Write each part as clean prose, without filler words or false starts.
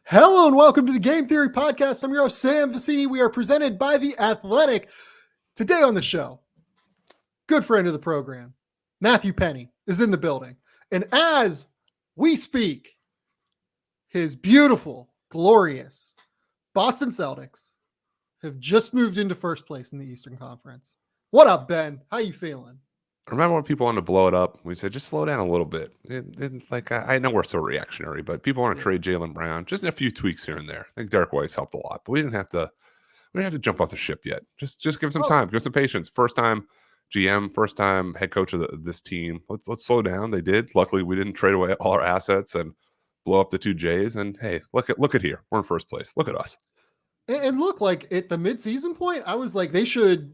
Hello and welcome to the Game Theory Podcast. I'm your host, Sam Vicini. We are presented by The Athletic. Today on the show, good friend of the program, Matthew Pennie, is in the building. And as we speak, his beautiful, glorious Boston Celtics have just moved into first place in the Eastern Conference. What up, Ben? How you feeling? Remember when people wanted to blow it up? We said, just slow down a little bit. I know we're so reactionary, but people want to trade Jalen Brown. Just a few tweaks here and there. I think Derek White's helped a lot, but we didn't have to jump off the ship yet. Just give some time, give some patience. First time GM, first time head coach of this team. Let's slow down. They did. Luckily, we didn't trade away all our assets and blow up the two J's. And hey, look at here. We're in first place. Look at us. And look, like at the midseason point, I was like, they should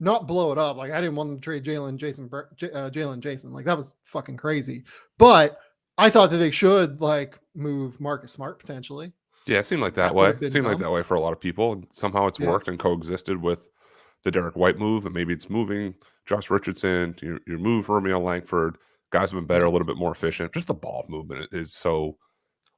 not blow it up. Like I didn't want them to trade Jason. Like that was fucking crazy. But I thought that they should move Marcus Smart potentially. Yeah, it seemed like that way. It seemed like that way for a lot of people. And somehow it's worked and coexisted with the Derek White move. And maybe it's moving Josh Richardson. You move Romeo Langford. Guys have been better, a little bit more efficient. Just the ball movement is so.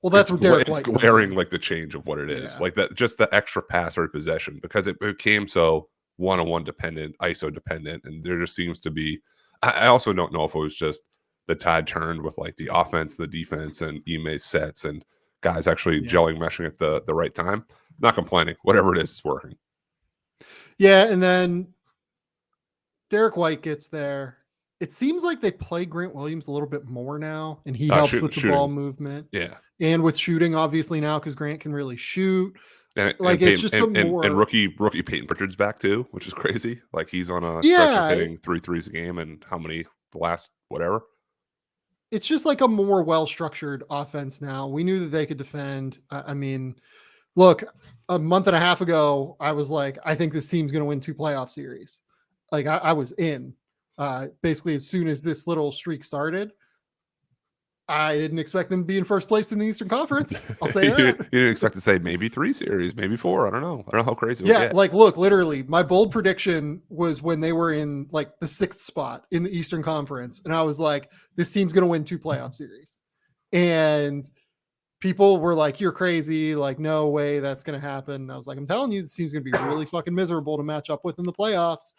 Well, that's what Derek White. It's glaring, like the change of what it is, like that. Just the extra pass or possession because it became so one-on-one dependent, ISO dependent, and there just seems to be. I also don't know if it was just the tide turned with like the offense, the defense, and Ime's sets and guys actually gelling, meshing at the right time. Not complaining. Whatever it is, it's working. Yeah, and then Derek White gets there. It seems like they play Grant Williams a little bit more now, and he helps with the ball movement. Yeah. And with shooting, obviously, now because Grant can really shoot. And it's just and rookie Peyton Pritchard's back too, which is crazy. Like he's on a stretch of hitting 3 threes a game, and how many the last whatever. It's just like a more well-structured offense now. We knew that they could defend. I mean, look, a month and a half ago, I was like, I think this team's going to win 2 playoff series. Like I was in. Basically, as soon as this little streak started, I didn't expect them to be in first place in the Eastern Conference. I'll say that. You didn't expect to say maybe 3 series, maybe 4. I don't know how crazy. Look, literally, my bold prediction was when they were in like the 6th spot in the Eastern Conference, and I was like, this team's going to win 2 playoff series. And people were like, you're crazy. Like, no way that's going to happen. And I was like, I'm telling you, this team's going to be really fucking miserable to match up with in the playoffs.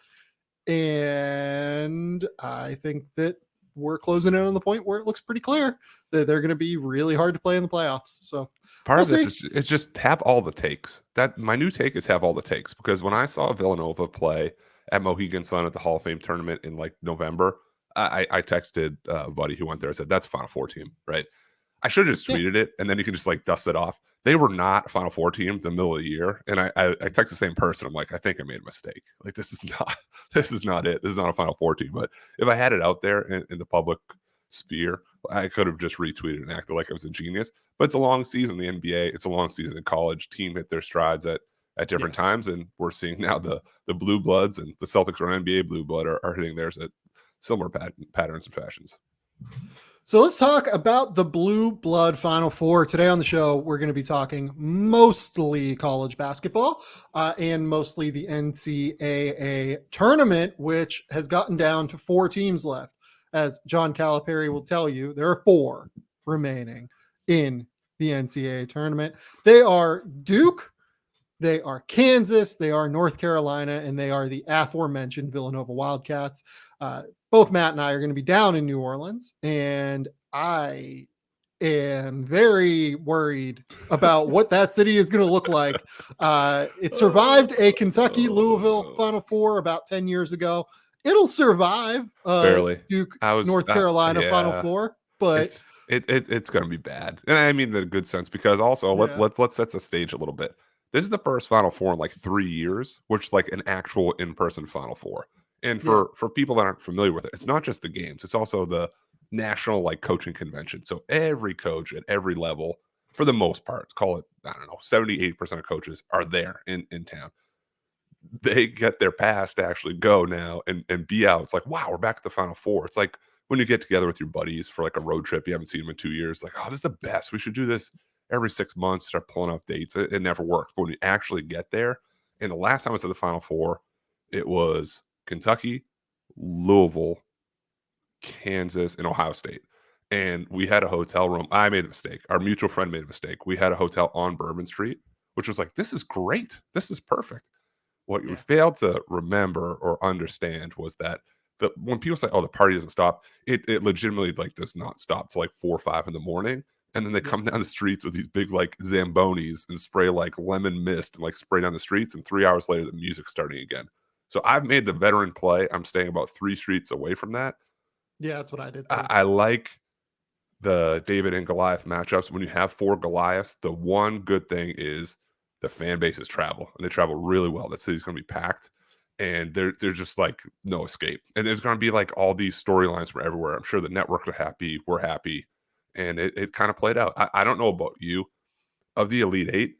And I think that we're closing in on the point where it looks pretty clear that they're going to be really hard to play in the playoffs. So part of this is just have all the takes. That my new take is have all the takes, because when I saw Villanova play at Mohegan Sun at the Hall of Fame tournament in like November, I texted a buddy who went there. I said, that's a Final Four team, right? I should have just tweeted it, and then you can just like dust it off. They were not a Final Four team in the middle of the year, and I text the same person. I'm like, I think I made a mistake. Like this is not it. This is not a Final Four team. But if I had it out there in the public sphere, I could have just retweeted and acted like I was a genius. But it's a long season in the NBA. It's a long season in college. Team hit their strides at different times, and we're seeing now the blue bloods and the Celtics or NBA blue blood are hitting theirs at similar patterns and fashions. So let's talk about the Blue Blood Final Four. Today on the show, we're going to be talking mostly college basketball and mostly the NCAA tournament, which has gotten down to 4 teams left. As John Calipari will tell you, there are 4 remaining in the NCAA tournament. They are Duke, they are Kansas, they are North Carolina, and they are the aforementioned Villanova Wildcats. Both Matt and I are going to be down in New Orleans, and I am very worried about what that city is going to look like. It survived a Kentucky-Louisville Final Four about 10 years ago. It'll survive Duke, North Carolina Final Four, but it's going to be bad. And I mean the good sense, because also let's set the stage a little bit. This is the first Final Four in like 3 years, which is like an actual in-person Final Four. And for people that aren't familiar with it, it's not just the games. It's also the national like coaching convention. So every coach at every level, for the most part, call it, I don't know, 78% of coaches are there in town. They get their pass to actually go now and be out. It's like, wow, we're back at the Final Four. It's like when you get together with your buddies for like a road trip, you haven't seen them in 2 years. Like, oh, this is the best. We should do this every 6 months, start pulling off dates. It never works. But when you actually get there, and the last time I was at the Final Four, it was Kentucky, Louisville, Kansas, and Ohio State. and we had a hotel room. I made a mistake. Our mutual friend made a mistake. We had a hotel on Bourbon Street, which was like, this is great. This is perfect. What we Yeah. failed to remember or understand was that when people say, "Oh, the party doesn't stop," it legitimately like does not stop till like 4 or 5 in the morning, and then they Yeah. come down the streets with these big like zambonis and spray like lemon mist and like spray down the streets, and 3 hours later the music's starting again. So I've made the veteran play. I'm staying about 3 streets away from that. Yeah, that's what I did too. I like the David and Goliath matchups. When you have 4 Goliaths, the one good thing is the fan bases travel, and they travel really well. That city's gonna be packed, and there's just, like, no escape, and there's gonna be, like, all these storylines from everywhere. I'm sure the network are happy, we're happy, and it kinda played out. I don't know about you. Of the Elite 8,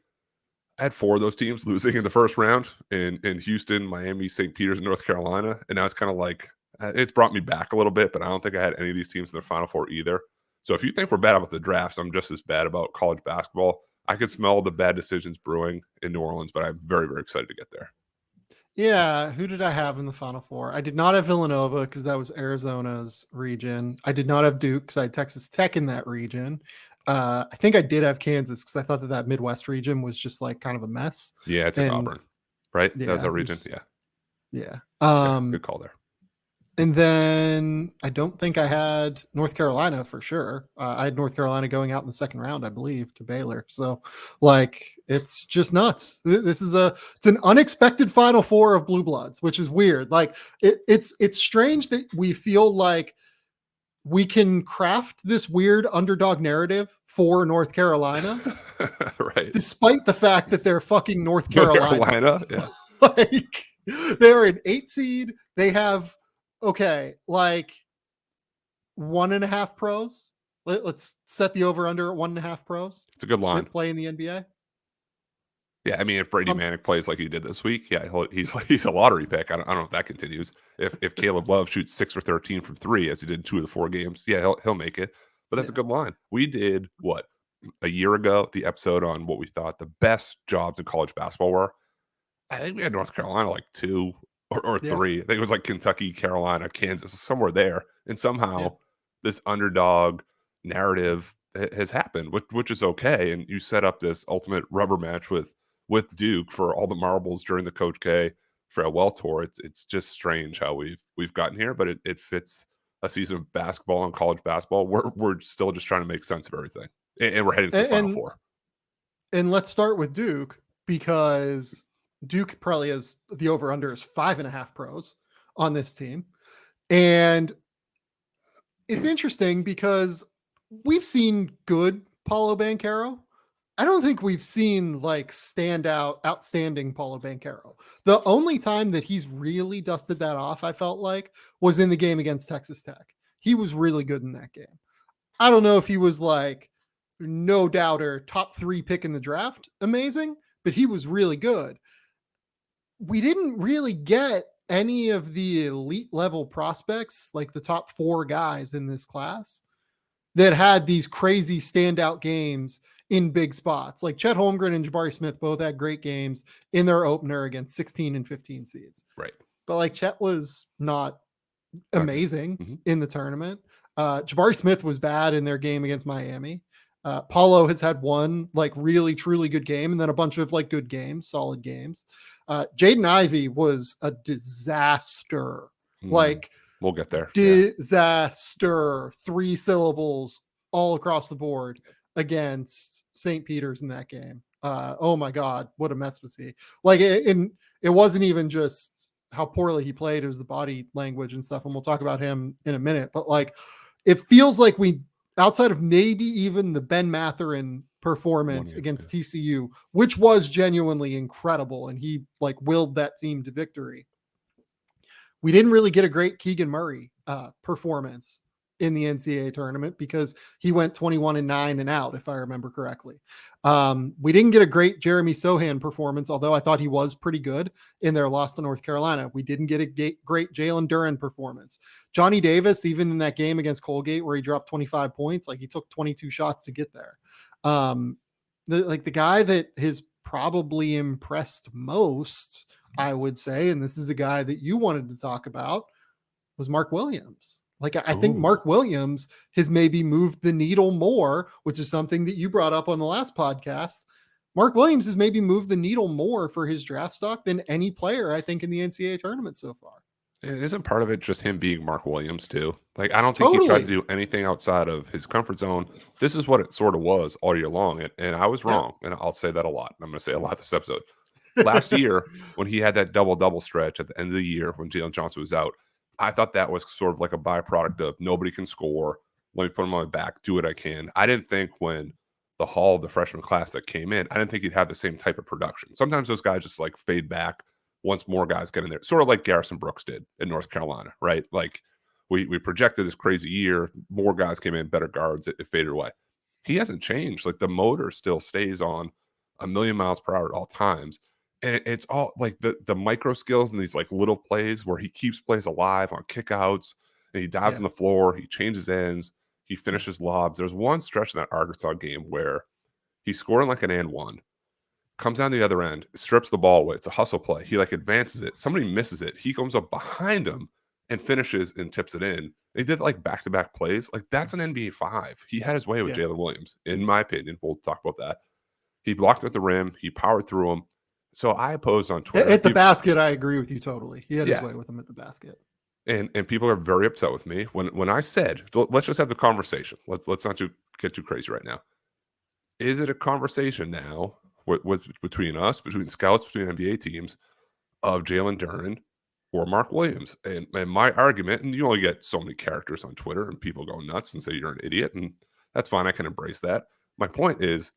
I had 4 of those teams losing in the first round in Houston, Miami, St. Peter's, and North Carolina, and now it's kinda like, it's brought me back a little bit, but I don't think I had any of these teams in the Final Four either. So if you think we're bad about the drafts, I'm just as bad about college basketball. I could smell the bad decisions brewing in New Orleans, but I'm very, very excited to get there. Yeah, who did I have in the Final Four? I did not have Villanova because that was Arizona's region. I did not have Duke because I had Texas Tech in that region. I think I did have Kansas because I thought that Midwest region was just like kind of a mess. Yeah, I took And Auburn, right? That was yeah, our region? Yeah. yeah. Yeah, good call there. And then I don't think I had North Carolina for sure. I had North Carolina going out in the second round, I believe, to Baylor. So, like, it's just nuts. This is it's an unexpected Final Four of Blue Bloods, which is weird. Like, it's strange that we feel like we can craft this weird underdog narrative for North Carolina, Right. despite the fact that they're fucking North North Carolina. Carolina? Yeah. Like, they're an 8 seed. They have like 1.5 pros. Let's set the over under at 1.5 pros It's a good line. that play in the NBA. Yeah, I mean, if Brady Manic plays like he did this week, yeah, he's a lottery pick. I don't know if that continues. If Caleb Love shoots 6 for 13 from 3 as he did in 2 of the 4 games, yeah, he'll make it. But that's a good line. We did what a year ago, the episode on what we thought the best jobs in college basketball were. I think we had North Carolina like 2 or Yeah. 3. I think it was like Kentucky, Carolina, Kansas, somewhere there. And Yeah. somehow this underdog narrative has happened, which is okay. And you set up this ultimate rubber match with Duke for all the marbles during the Coach K farewell tour. It's just strange how we've gotten here, but it fits a season of basketball and college basketball. We're still just trying to make sense of everything, and we're heading to the Final Four. And let's start with Duke because Duke probably has the over under is 5.5 pros on this team. And it's interesting because we've seen good Paulo Banchero. I don't think we've seen like outstanding Paulo Banchero. The only time that he's really dusted that off, I felt like, was in the game against Texas Tech. He was really good in that game. I don't know if he was like no doubter top 3 pick in the draft, amazing, but he was really good. We didn't really get any of the elite level prospects, like the top 4 guys in this class that had these crazy standout games in big spots. Like Chet Holmgren and Jabari Smith both had great games in their opener against 16 and 15 seeds. Right. But like Chet was not amazing in the tournament. Jabari Smith was bad in their game against Miami. Paulo has had one like really truly good game and then a bunch of like good games, solid games. Jaden Ivey was a disaster. Like we'll get there. Disaster. 3 syllables all across the board against St. Peter's in that game. Oh my God, what a mess was he? Like it wasn't even just how poorly he played, it was the body language and stuff. And we'll talk about him in a minute. But like it feels like we, outside of maybe even the Ben Mathurin performance against TCU, which was genuinely incredible, and he like willed that team to victory. We didn't really get a great Keegan Murray performance in the NCAA tournament because he went 21-9 and out, if I remember correctly. We didn't get a great Jeremy Sohan performance, although I thought he was pretty good in their loss to North Carolina. We didn't get a great Jalen Duren performance. Johnny Davis, even in that game against Colgate where he dropped 25 points, like he took 22 shots to get there. The guy that has probably impressed most, I would say, and this is a guy that you wanted to talk about, was Mark Williams. Like, I think Mark Ooh. Williams has maybe moved the needle more, which is something that you brought up on the last podcast. Mark Williams has maybe moved the needle more for his draft stock than any player, I think, in the NCAA tournament so far. Isn't part of it just him being Mark Williams too? Like, I don't think he tried to Totally. do anything outside of his comfort zone. This is what it sort of was all year long, and I was Yeah. wrong, and I'll say that a lot. I'm going to say a lot this episode. Last year, when he had that double stretch at the end of the year when Jalen Johnson was out, I thought that was sort of like a byproduct of nobody can score. Let me put him on my back, do what I can. I didn't think when the freshman class that came in, I didn't think he'd have the same type of production. Sometimes those guys just like fade back once more guys get in there, sort of like Garrison Brooks did in North Carolina, right? Like we projected this crazy year, more guys came in, better guards, it faded away. He hasn't changed. Like the motor still stays on a million miles per hour at all times. And it's all like the micro skills and these like little plays where he keeps plays alive on kickouts and he dives on the floor, he changes ends, he finishes lobs. There's one stretch in that Arkansas game where he's scoring like an and one, comes down the other end, strips the ball away. It's a hustle play. He like advances it. Somebody misses it. He comes up behind him and finishes and tips it in. He did like back-to-back plays. Like that's an NBA 5. He had his way with Yeah. Jaylin Williams, in my opinion. We'll talk about that. He blocked at the rim. He powered through him. So I posed on Twitter. At the basket, I agree with you totally. He had his Yeah. way with him at the basket. And people are very upset with me when I said, let's just have the conversation. Let's not get too crazy right now. Is it a conversation now between us, between scouts, between NBA teams of Jalen Duren or Mark Williams? And my argument, and you only get so many characters on Twitter and people go nuts and say you're an idiot, and that's fine. I can embrace that. My point is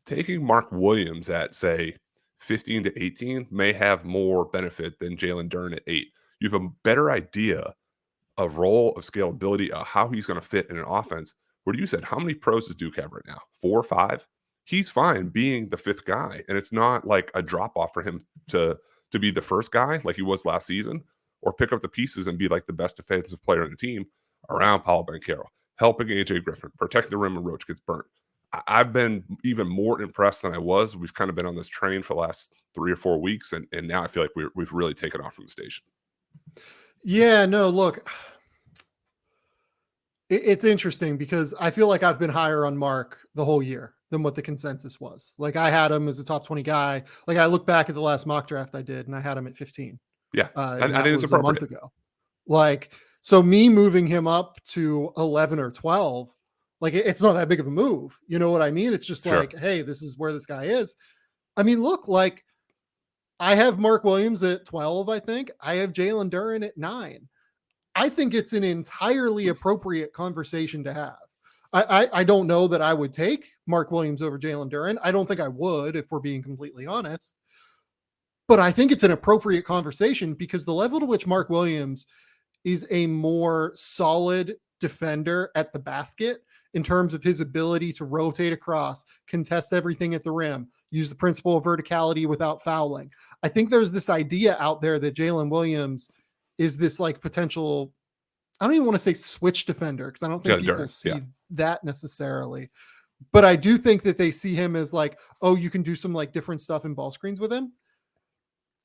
taking Mark Williams at, say, 15 to 18 may have more benefit than Jalen Duren at 8. You have a better idea of role, of scalability, of how he's going to fit in an offense. Where you said, how many pros does Duke have right now? 4 or 5? He's fine being the 5th guy, and it's not like a drop off for him to be the first guy like he was last season, or pick up the pieces and be like the best defensive player on the team around Paolo Banchero, helping AJ Griffin, protect the rim when Roach gets burnt. I've been even more impressed than I was. We've kind of been on this train for the last 3 or 4 weeks, and now I feel like we've really taken off from the station. Yeah, no, look, it's interesting because I feel like I've been higher on Mark the whole year than what the consensus was. Like I had him as a top 20 guy. Like I look back at the last mock draft I did and I had him at 15. Yeah, I think it's was a month appropriate. ago. Like, so me moving him up to 11 or 12, like it's not that big of a move. You know what I mean? It's just Sure. like, hey, this is where this guy is. I mean, look, like I have Mark Williams at 12, I think. I have Jalen Duren at 9. I think it's an entirely appropriate conversation to have. I don't know that I would take Mark Williams over Jalen Duren. I don't think I would, if we're being completely honest. But I think it's an appropriate conversation because the level to which Mark Williams is a more solid defender at the basket in terms of his ability to rotate across, contest everything at the rim, use the principle of verticality without fouling. I think there's this idea out there that Jaylin Williams is this like potential, I don't even want to say switch defender because I don't think people see that necessarily. But I do think that they see him as like, oh, you can do some like different stuff in ball screens with him.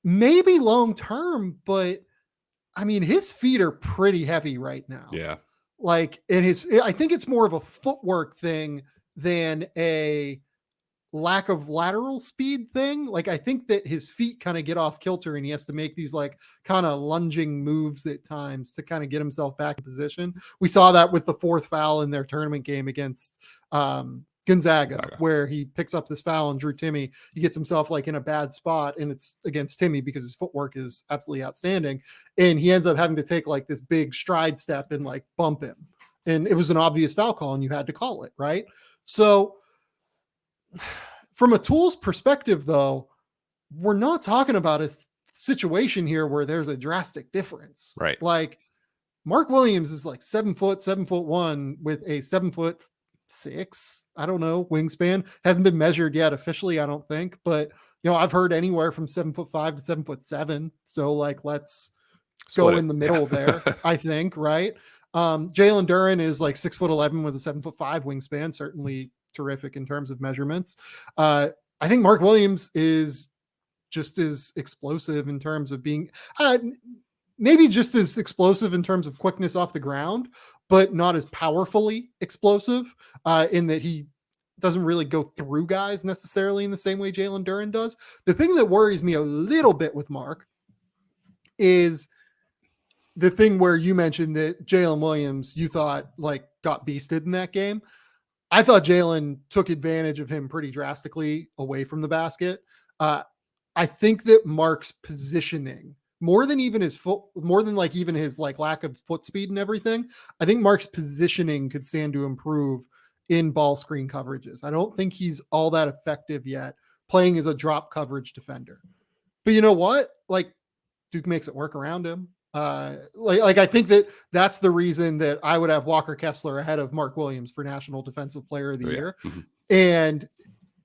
Maybe long term, but I mean, his feet are pretty heavy right now. Yeah. Like, I think it's more of a footwork thing than a lack of lateral speed thing. Like, I think that his feet kind of get off kilter and he has to make these like kind of lunging moves at times to kind of get himself back in position. We saw that with the 4th foul in their tournament game against Gonzaga, where he picks up this foul on Drew Timme. He gets himself like in a bad spot and it's against Timme because his footwork is absolutely outstanding. And he ends up having to take like this big stride step and like bump him. And it was an obvious foul call and you had to call it, right? So from a tools perspective, though, we're not talking about a situation here where there's a drastic difference. Right. Like Mark Williams is like 7'1" with a 7'6", I don't know, wingspan. Hasn't been measured yet officially, I don't think. But, you know, I've heard anywhere from 7'5" to 7'7". So like, let's go in the middle there, I think, right? Jalen Duren is like 6'11" with a 7'5" wingspan, certainly terrific in terms of measurements. I think Mark Williams is just as explosive in terms of being maybe just as explosive in terms of quickness off the ground, but not as powerfully explosive in that he doesn't really go through guys necessarily in the same way Jalen Duren does. The thing that worries me a little bit with Mark is the thing where you mentioned that Jaylin Williams, you thought like got beasted in that game. I thought Jalen took advantage of him pretty drastically away from the basket. I think that Mark's positioning more than even his foot, more than like even his like lack of foot speed and everything. I think Mark's positioning could stand to improve in ball screen coverages. I don't think he's all that effective yet playing as a drop coverage defender. But you know what? Like Duke makes it work around him. Like I think that that's the reason that I would have Walker Kessler ahead of Mark Williams for National Defensive Player of the Year. Mm-hmm. And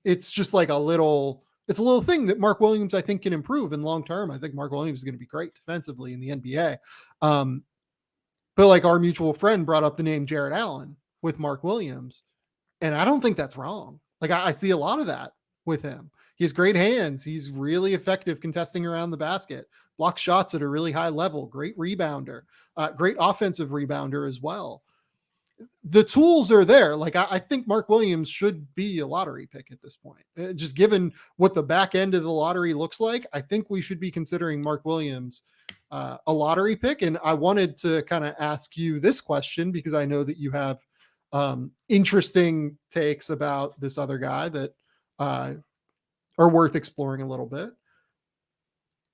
it's just like it's a little thing that Mark Williams, I think, can improve in long term. I think Mark Williams is going to be great defensively in the NBA. But like our mutual friend brought up the name Jared Allen with Mark Williams. And I don't think that's wrong. Like I see a lot of that with him. He has great hands. He's really effective contesting around the basket, blocks shots at a really high level, great rebounder, great offensive rebounder as well. The tools are there. Like I think Mark Williams should be a lottery pick at this point. Just given what the back end of the lottery looks like, I think we should be considering Mark Williams a lottery pick. And I wanted to kind of ask you this question because I know that you have interesting takes about this other guy that are worth exploring a little bit.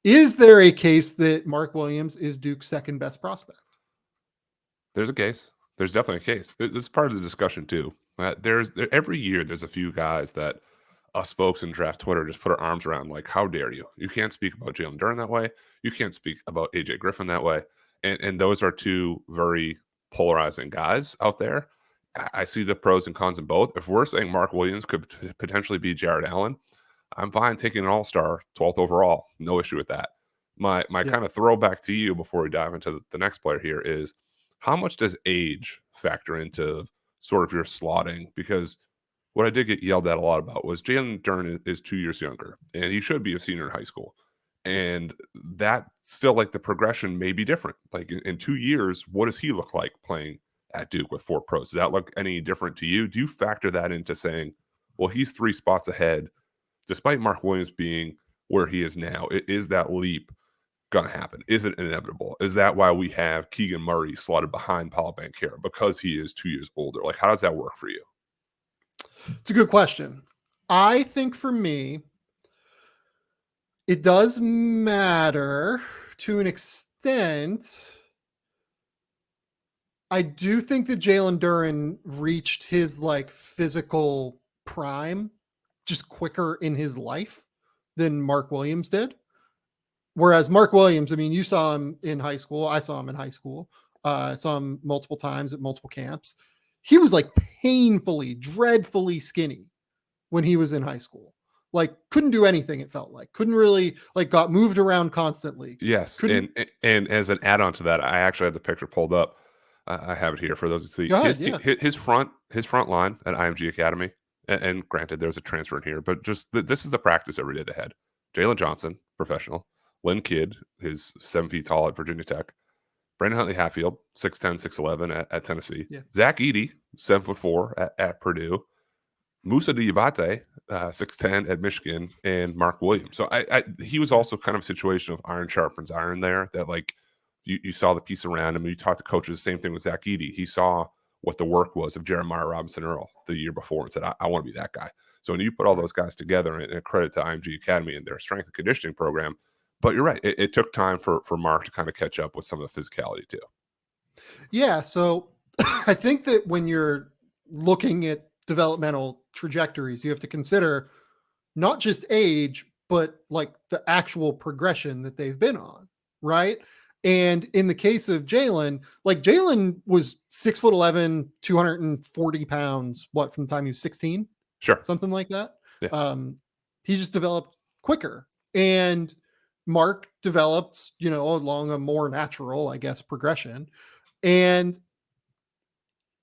Is there a case that Mark Williams is Duke's second best prospect? There's a case. There's definitely a case. It's part of the discussion too. Every year there's a few guys that us folks in draft Twitter just put our arms around. Like, how dare you? You can't speak about Jalen Duren that way. You can't speak about AJ Griffin that way. And those are two very polarizing guys out there. I see the pros and cons in both. If we're saying Mark Williams could potentially be Jared Allen, I'm fine taking an all-star 12th overall. No issue with that. My kind of throwback to you before we dive into the next player here is how much does age factor into sort of your slotting? Because what I did get yelled at a lot about was Jalen Duren is 2 years younger, and he should be a senior in high school. And that still, like, the progression may be different. Like in 2 years, what does he look like playing at Duke with 4 pros? Does that look any different to you? Do you factor that into saying, well, he's 3 spots ahead, despite Mark Williams being where he is now? Is that leap going to happen? Is it inevitable? Is that why we have Keegan Murray slotted behind Paul Banchero because he is 2 years older? Like, how does that work for you? It's a good question. I think for me, it does matter to an extent. I do think that Jalen Duren reached his like physical prime just quicker in his life than Mark Williams did. Whereas Mark Williams, I mean, you saw him in high school. I saw him in high school. I saw him multiple times at multiple camps. He was like painfully, dreadfully skinny when he was in high school. Like couldn't do anything. It felt like couldn't really like got moved around constantly. Yes, and as an add-on to that, I actually had the picture pulled up. I have it here for those who see. Go ahead, His front line at IMG Academy, and granted, there's a transfer in here, but just this is the practice every day they had. Jalen Johnson, professional. Lynn Kidd, is 7 feet tall at Virginia Tech. Brandon Huntley Hatfield, 6'10", 6'11" at Tennessee. Yeah. Zach Edey, 7'4" at Purdue. Musa Diabate, 6'10" at Michigan, and Mark Williams. So he was also kind of a situation of iron sharpens iron there, that like you saw the piece around him. You talked to coaches, the same thing with Zach Edey. He saw what the work was of Jeremiah Robinson Earl the year before and said, I want to be that guy. So when you put all those guys together, and credit to IMG Academy and their strength and conditioning program, but you're right, it took time for Mark to kind of catch up with some of the physicality too. Yeah, so I think that when you're looking at developmental trajectories, you have to consider not just age, but like the actual progression that they've been on, right? And in the case of Jalen, like Jalen was 6'11", 240 pounds, what, from the time he was 16? Sure. Something like that. Yeah. He just developed quicker. And Mark developed, along a more natural, I guess, progression. And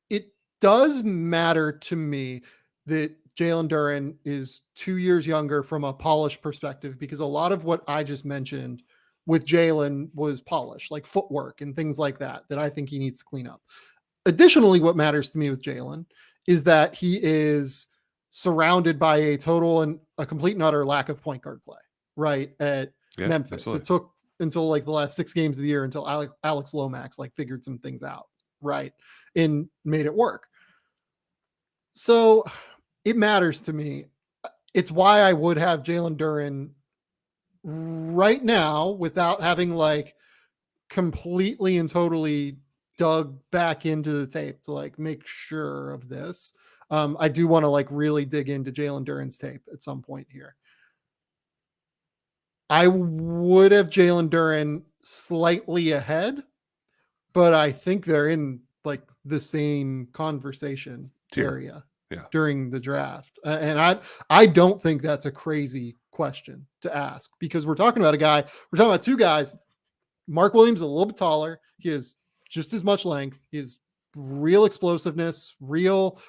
it does matter to me that Jalen Duren is 2 years younger from a polished perspective, because a lot of what I just mentioned with Jalen was polish, like footwork and things like that I think he needs to clean up. Additionally, what matters to me with Jalen is that he is surrounded by a total and a complete and utter lack of point guard play, right, at Memphis. Absolutely. It took until like the last 6 games of the year until Alex Lomax like figured some things out, right, and made it work. So it matters to me. It's why I would have Jalen Duren right now without having like completely and totally dug back into the tape to like make sure of this. I do want to like really dig into Jalen Duren's tape at some point here. I would have Jalen Duren slightly ahead, but I think they're in like the same conversation area during the draft. And I don't think that's a crazy question to ask, because we're talking about 2 guys. Mark Williams is a little bit taller. He has just as much length. He has real explosiveness, real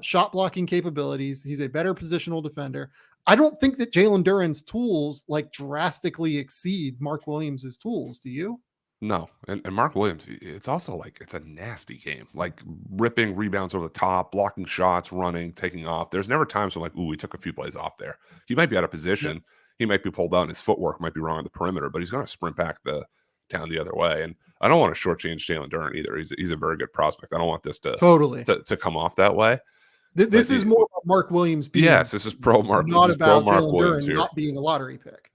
shot blocking capabilities. He's a better positional defender. I don't think that Jalen Duren's tools like drastically exceed Mark Williams's tools. Do you? No. And Mark Williams, it's also like, it's a nasty game, like ripping rebounds over the top, blocking shots, running, taking off. There's never times when like, ooh, he took a few plays off there. He might be out of position. Yeah. He might be pulled out and his footwork might be wrong on the perimeter, but he's going to sprint back down the other way. And I don't want to shortchange Jalen Duren either. He's a very good prospect. I don't want this to come off that way. This is more about Mark Williams being. Yes, this is pro Mark. Not about Jalen Duren not being a lottery pick.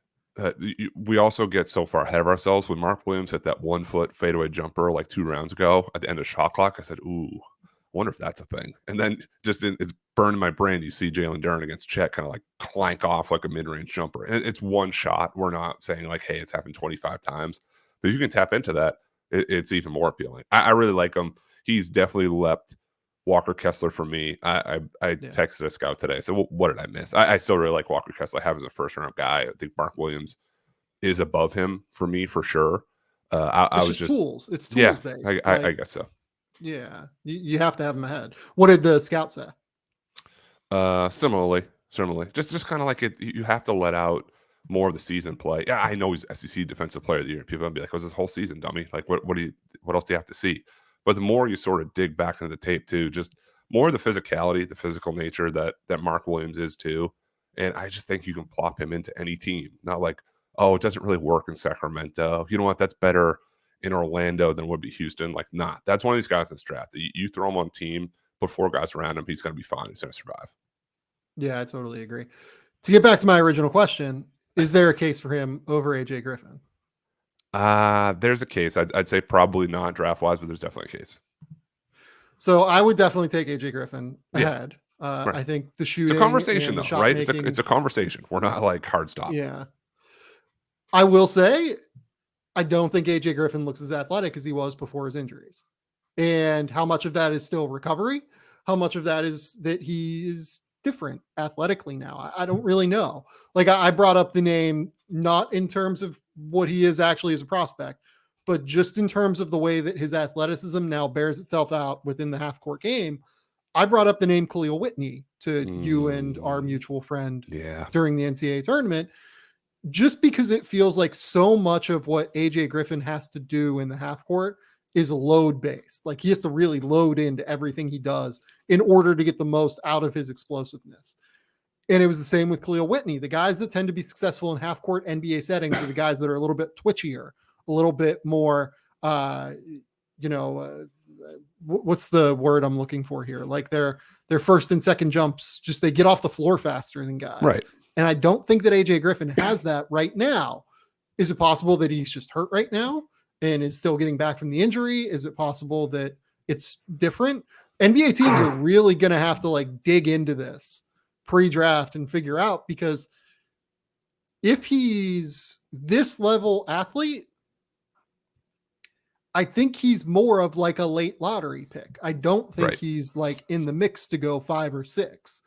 We also get so far ahead of ourselves. When Mark Williams hit that 1-foot fadeaway jumper like 2 rounds ago at the end of shot clock, I said, ooh, I wonder if that's a thing. And then it's burned in my brain. You see Jalen Duren against Chet kind of like clank off like a mid-range jumper. And it's one shot. We're not saying like, hey, it's happened 25 times. But if you can tap into that, it's even more appealing. I really like him. He's definitely leapt Walker Kessler for me. I texted a scout today. So what did I miss? I still really like Walker Kessler. I have as a first-round guy. I think Mark Williams is above him for me for sure. I was just tools. It's tools based. I guess so. Yeah, you have to have him ahead. What did the scout say? Similarly, just kind of like it. You have to let out more of the season play. Yeah, I know he's SEC Defensive Player of the Year. People are gonna be like, "Was this whole season, dummy? Like, what else do you have to see?" But the more you sort of dig back into the tape too, just more of the physicality, the physical nature that Mark Williams is too. And I just think you can plop him into any team. Not like, oh, it doesn't really work in Sacramento. You know what? That's better in Orlando than would be Houston. Like, nah, that's one of these guys in this draft. You throw him on team, put 4 guys around him, he's going to be fine. He's going to survive. Yeah, I totally agree. To get back to my original question, is there a case for him over AJ Griffin? There's a case. I'd say probably not draft wise, but there's definitely a case. So I would definitely take AJ Griffin ahead. Right. I think the shooting. It's a conversation, though, right? It's a conversation. We're not like hard stop. Yeah. I will say, I don't think AJ Griffin looks as athletic as he was before his injuries. And how much of that is still recovery? How much of that is that he is different athletically now? I don't really know. Like I brought up the name, not in terms of what he is actually as a prospect, but just in terms of the way that his athleticism now bears itself out within the half-court game. I brought up the name Khalil Whitney to you and our mutual friend during the NCAA tournament, just because it feels like so much of what AJ Griffin has to do in the half-court is load-based. Like he has to really load into everything he does in order to get the most out of his explosiveness. And it was the same with Khalil Whitney. The guys that tend to be successful in half-court NBA settings are the guys that are a little bit twitchier, a little bit more, what's the word I'm looking for here? Like their first and second jumps, just they get off the floor faster than guys. Right. And I don't think that AJ Griffin has that right now. Is it possible that he's just hurt right now and is still getting back from the injury? Is it possible that it's different? NBA teams are really going to have to like dig into this pre-draft and figure out, because if he's this level athlete, I think he's more of like a late lottery pick. I don't think he's like in the mix to go 5 or 6.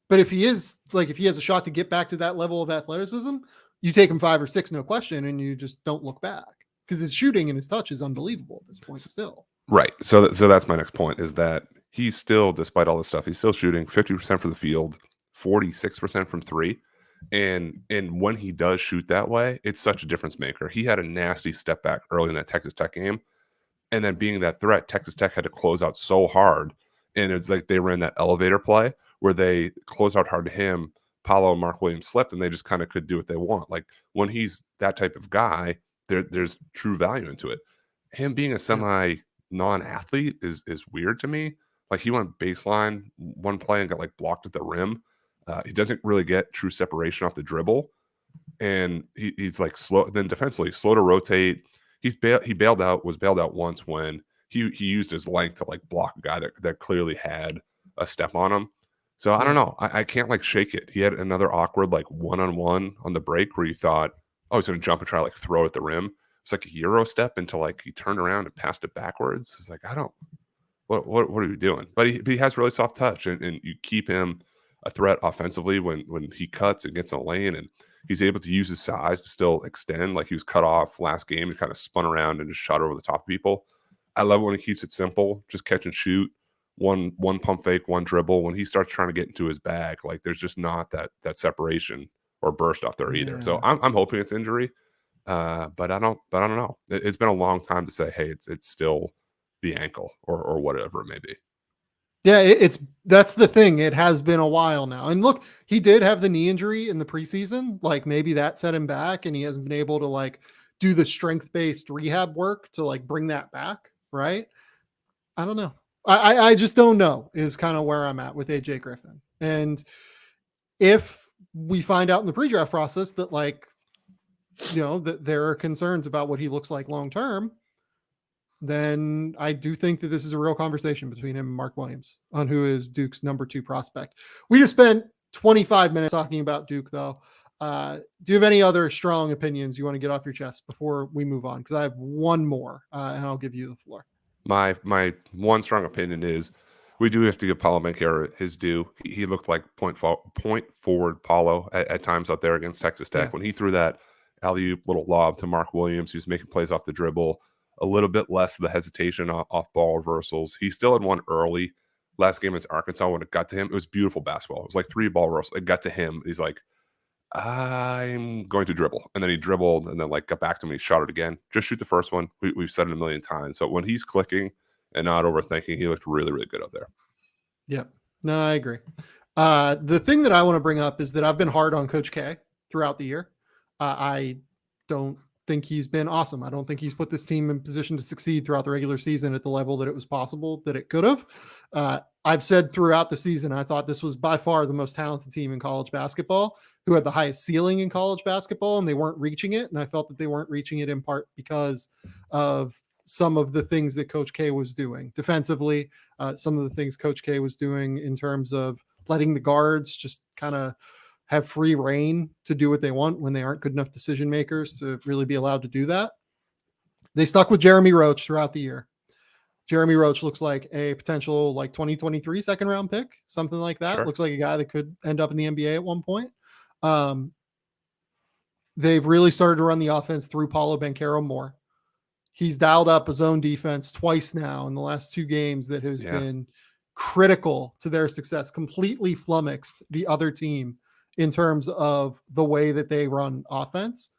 But if he is like, if he has a shot to get back to that level of athleticism, you take him 5 or 6, no question. And you just don't look back, because his shooting and his touch is unbelievable at this point still. Right. So that's my next point, is that he's still, despite all this stuff, he's still shooting 50% from the field, 46% from 3. And when he does shoot that way, it's such a difference maker. He had a nasty step back early in that Texas Tech game. And then being that threat, Texas Tech had to close out so hard. And it's like they ran that elevator play where they close out hard to him. Paolo and Mark Williams slipped, and they just kind of could do what they want. Like when he's that type of guy, there's true value into it. Him being a semi non-athlete is weird to me. Like he went baseline one play and got like blocked at the rim. He doesn't really get true separation off the dribble, and he's like slow. Then defensively, slow to rotate. He was bailed out once when he used his length to like block a guy that clearly had a step on him. So I don't know. I can't like shake it. He had another awkward like one-on-one on the break where you thought, oh, he's gonna jump and try to like throw it at the rim. It's like a Euro step into like he turned around and passed it backwards. It's like I don't. What are you doing? But he has really soft touch, and you keep him a threat offensively when he cuts and gets in a lane, and he's able to use his size to still extend. Like he was cut off last game and kind of spun around and just shot over the top of people. I love when he keeps it simple, just catch and shoot, one pump fake, one dribble. When he starts trying to get into his bag, like there's just not that separation or burst off there either. So I'm hoping it's injury, but I don't know. It's been a long time to say, hey, it's still the ankle or whatever it may be. Yeah, that's the thing. It has been a while now. And look, he did have the knee injury in the preseason. Like maybe that set him back and he hasn't been able to like do the strength-based rehab work to like bring that back, right? I don't know. I just don't know is kind of where I'm at with AJ Griffin. And if we find out in the pre-draft process that like, that there are concerns about what he looks like long-term, then I do think that this is a real conversation between him and Mark Williams on who is Duke's number 2 prospect. We just spent 25 minutes talking about Duke, though. Do you have any other strong opinions you want to get off your chest before we move on? Because I have one more, and I'll give you the floor. My one strong opinion is we do have to give Paulo Banchero his due. He looked like point forward Paulo at times out there against Texas Tech. When he threw that alley-oop little lob to Mark Williams, who's making plays off the dribble, a little bit less of the hesitation off ball reversals. He still had one early last game against Arkansas when it got to him. It was beautiful basketball. It was like 3 ball reversals. It got to him. He's like, I'm going to dribble. And then he dribbled and then like got back to me. He shot it again. Just shoot the first one. We've said it a million times. So when he's clicking and not overthinking, he looked really, really good out there. Yep. No, I agree. The thing that I want to bring up is that I've been hard on Coach K throughout the year. I don't think he's been awesome. I don't think he's put this team in position to succeed throughout the regular season at the level that it was possible that it could have. I've said throughout the season, I thought this was by far the most talented team in college basketball, who had the highest ceiling in college basketball, and they weren't reaching it. And I felt that they weren't reaching it in part because of some of the things that Coach K was doing defensively, some of the things Coach K was doing in terms of letting the guards just kind of have free reign to do what they want when they aren't good enough decision makers to really be allowed to do that. They stuck with Jeremy Roach throughout the year. Jeremy Roach looks like a potential like 2023 second round pick, something like that. Sure. Looks like a guy that could end up in the NBA at one point. They've really started to run the offense through Paulo Banchero more. He's dialed up his own defense twice now in the last 2 games that has been critical to their success, completely flummoxed the other team in terms of the way that they run offense.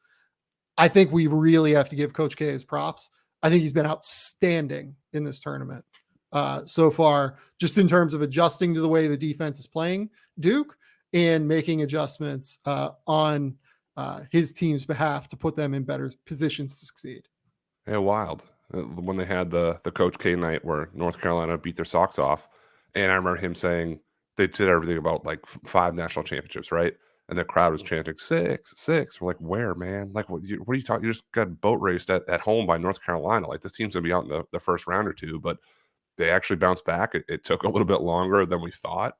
I think we really have to give Coach K his props. I think he's been outstanding in this tournament so far, just in terms of adjusting to the way the defense is playing Duke and making adjustments on his team's behalf to put them in better position to succeed. Yeah, wild. When they had the Coach K night where North Carolina beat their socks off, and I remember him saying they did everything about like 5 national championships, right? And the crowd was chanting 6, 6. We're like, where, man? Like, what are you talking? You just got boat raced at home by North Carolina. Like, this team's gonna be out in the first round or 2, but they actually bounced back. It took a little bit longer than we thought,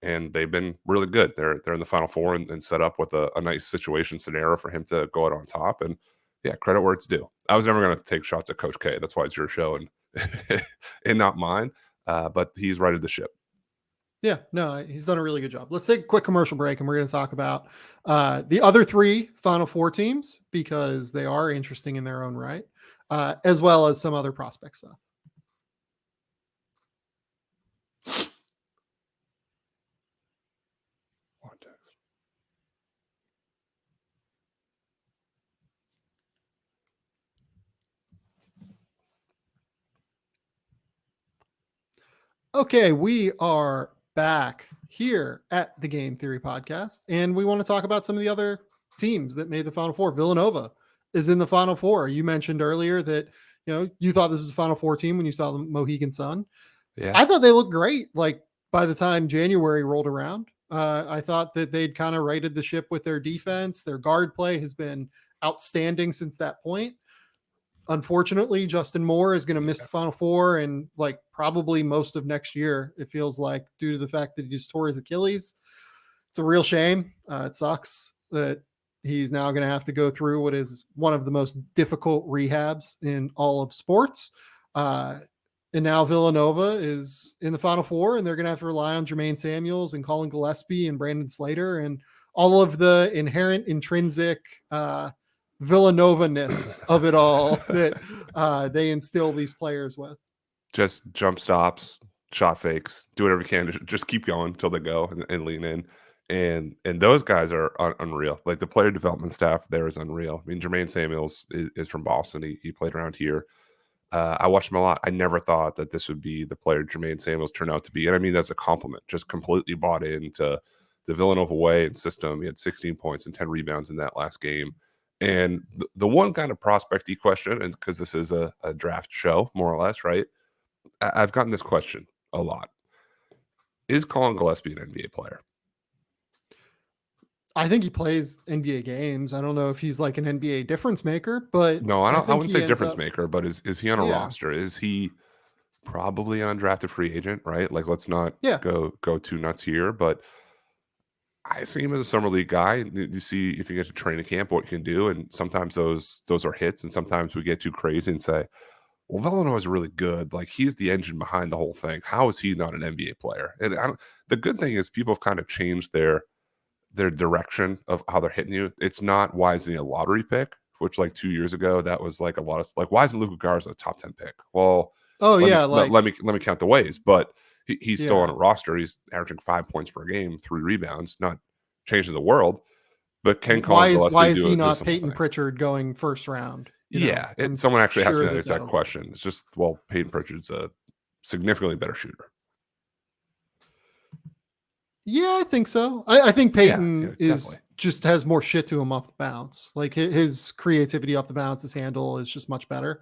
and they've been really good. They're in the Final Four and set up with a nice situation scenario for him to go out on top. And yeah, credit where it's due. I was never going to take shots at Coach K. That's why it's your show and not mine. But he's righted the ship. Yeah, no, he's done a really good job. Let's take a quick commercial break, and we're going to talk about the other 3 Final Four teams because they are interesting in their own right, as well as some other prospect stuff. Okay, we are back here at the Game Theory Podcast, and we want to talk about some of the other teams that made the Final Four. Villanova is in the Final Four. You mentioned earlier that you thought this was a Final Four team when you saw the Mohegan Sun. Yeah. I thought they looked great. Like by the time January rolled around, I thought that they'd kind of righted the ship with their defense. Their guard play has been outstanding since that point. Unfortunately, Justin Moore is going to miss the Final Four and like probably most of next year. It feels like due to the fact that he just tore his Achilles. It's a real shame. It sucks that he's now going to have to go through what is one of the most difficult rehabs in all of sports. And now Villanova is in the Final Four, and they're going to have to rely on Jermaine Samuels and Colin Gillespie and Brandon Slater and all of the inherent intrinsic Villanova-ness of it all that they instill these players with. Just jump stops, shot fakes, do whatever you can to just keep going until they go and lean in. And those guys are unreal. Like the player development staff there is unreal. I mean, Jermaine Samuels is from Boston. He played around here. I watched him a lot. I never thought that this would be the player Jermaine Samuels turned out to be. And I mean, that's a compliment. Just completely bought into the Villanova way and system. He had 16 points and 10 rebounds in that last game. And the one kind of prospect-y question, and because this is a draft show, more or less, right? I've gotten this question a lot. Is Colin Gillespie an NBA player? I think he plays NBA games. I don't know if he's like an NBA difference maker, but no, I wouldn't say difference maker, but is he on a roster? Is he probably an undrafted free agent, right? Like, let's not go too nuts here, but I see him as a summer league guy. You see if you get to training camp what you can do, and sometimes those are hits, and sometimes we get too crazy and say, well, Villanova is really good. Like, he's the engine behind the whole thing. How is he not an NBA player? And the good thing is people have kind of changed their direction of how they're hitting you. It's not why isn't he a lottery pick, which like 2 years ago, that was like a lot of like, why isn't Luka Garza a top 10 pick? Well, let me count the ways, but he's still on a roster. He's averaging 5 points per game, 3 rebounds, not changing the world. But why is he not Peyton Pritchard going first round? Someone actually asked me that exact question. It's just, well, Peyton Pritchard's a significantly better shooter. Yeah, I think so. I think Peyton just has more shit to him off the bounce. Like his creativity off the bounce, his handle is just much better.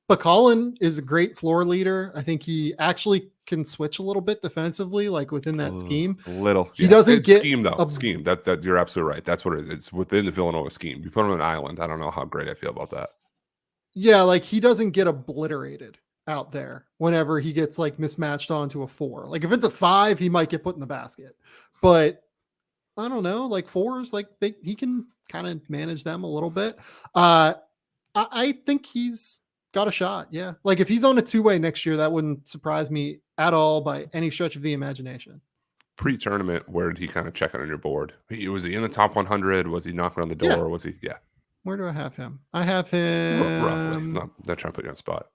But Colin is a great floor leader. I think he actually can switch a little bit defensively, like within that scheme. A little. He doesn't get scheme though. Scheme. That you're absolutely right. That's what it is. It's within the Villanova scheme. You put him on an island. I don't know how great I feel about that. Yeah, like he doesn't get obliterated out there whenever he gets like mismatched onto a 4. Like if it's a 5, he might get put in the basket. But I don't know, like 4s, like he can kind of manage them a little bit. I think he's got a shot. Yeah. Like if he's on a 2-way next year, that wouldn't surprise me at all by any stretch of the imagination. Pre-tournament, where did he kind of check it on your board? Was he in the top 100? Was he knocking on the door? Yeah. Was he? Yeah. Where do I have him? I have him roughly. Not trying to put you on the spot.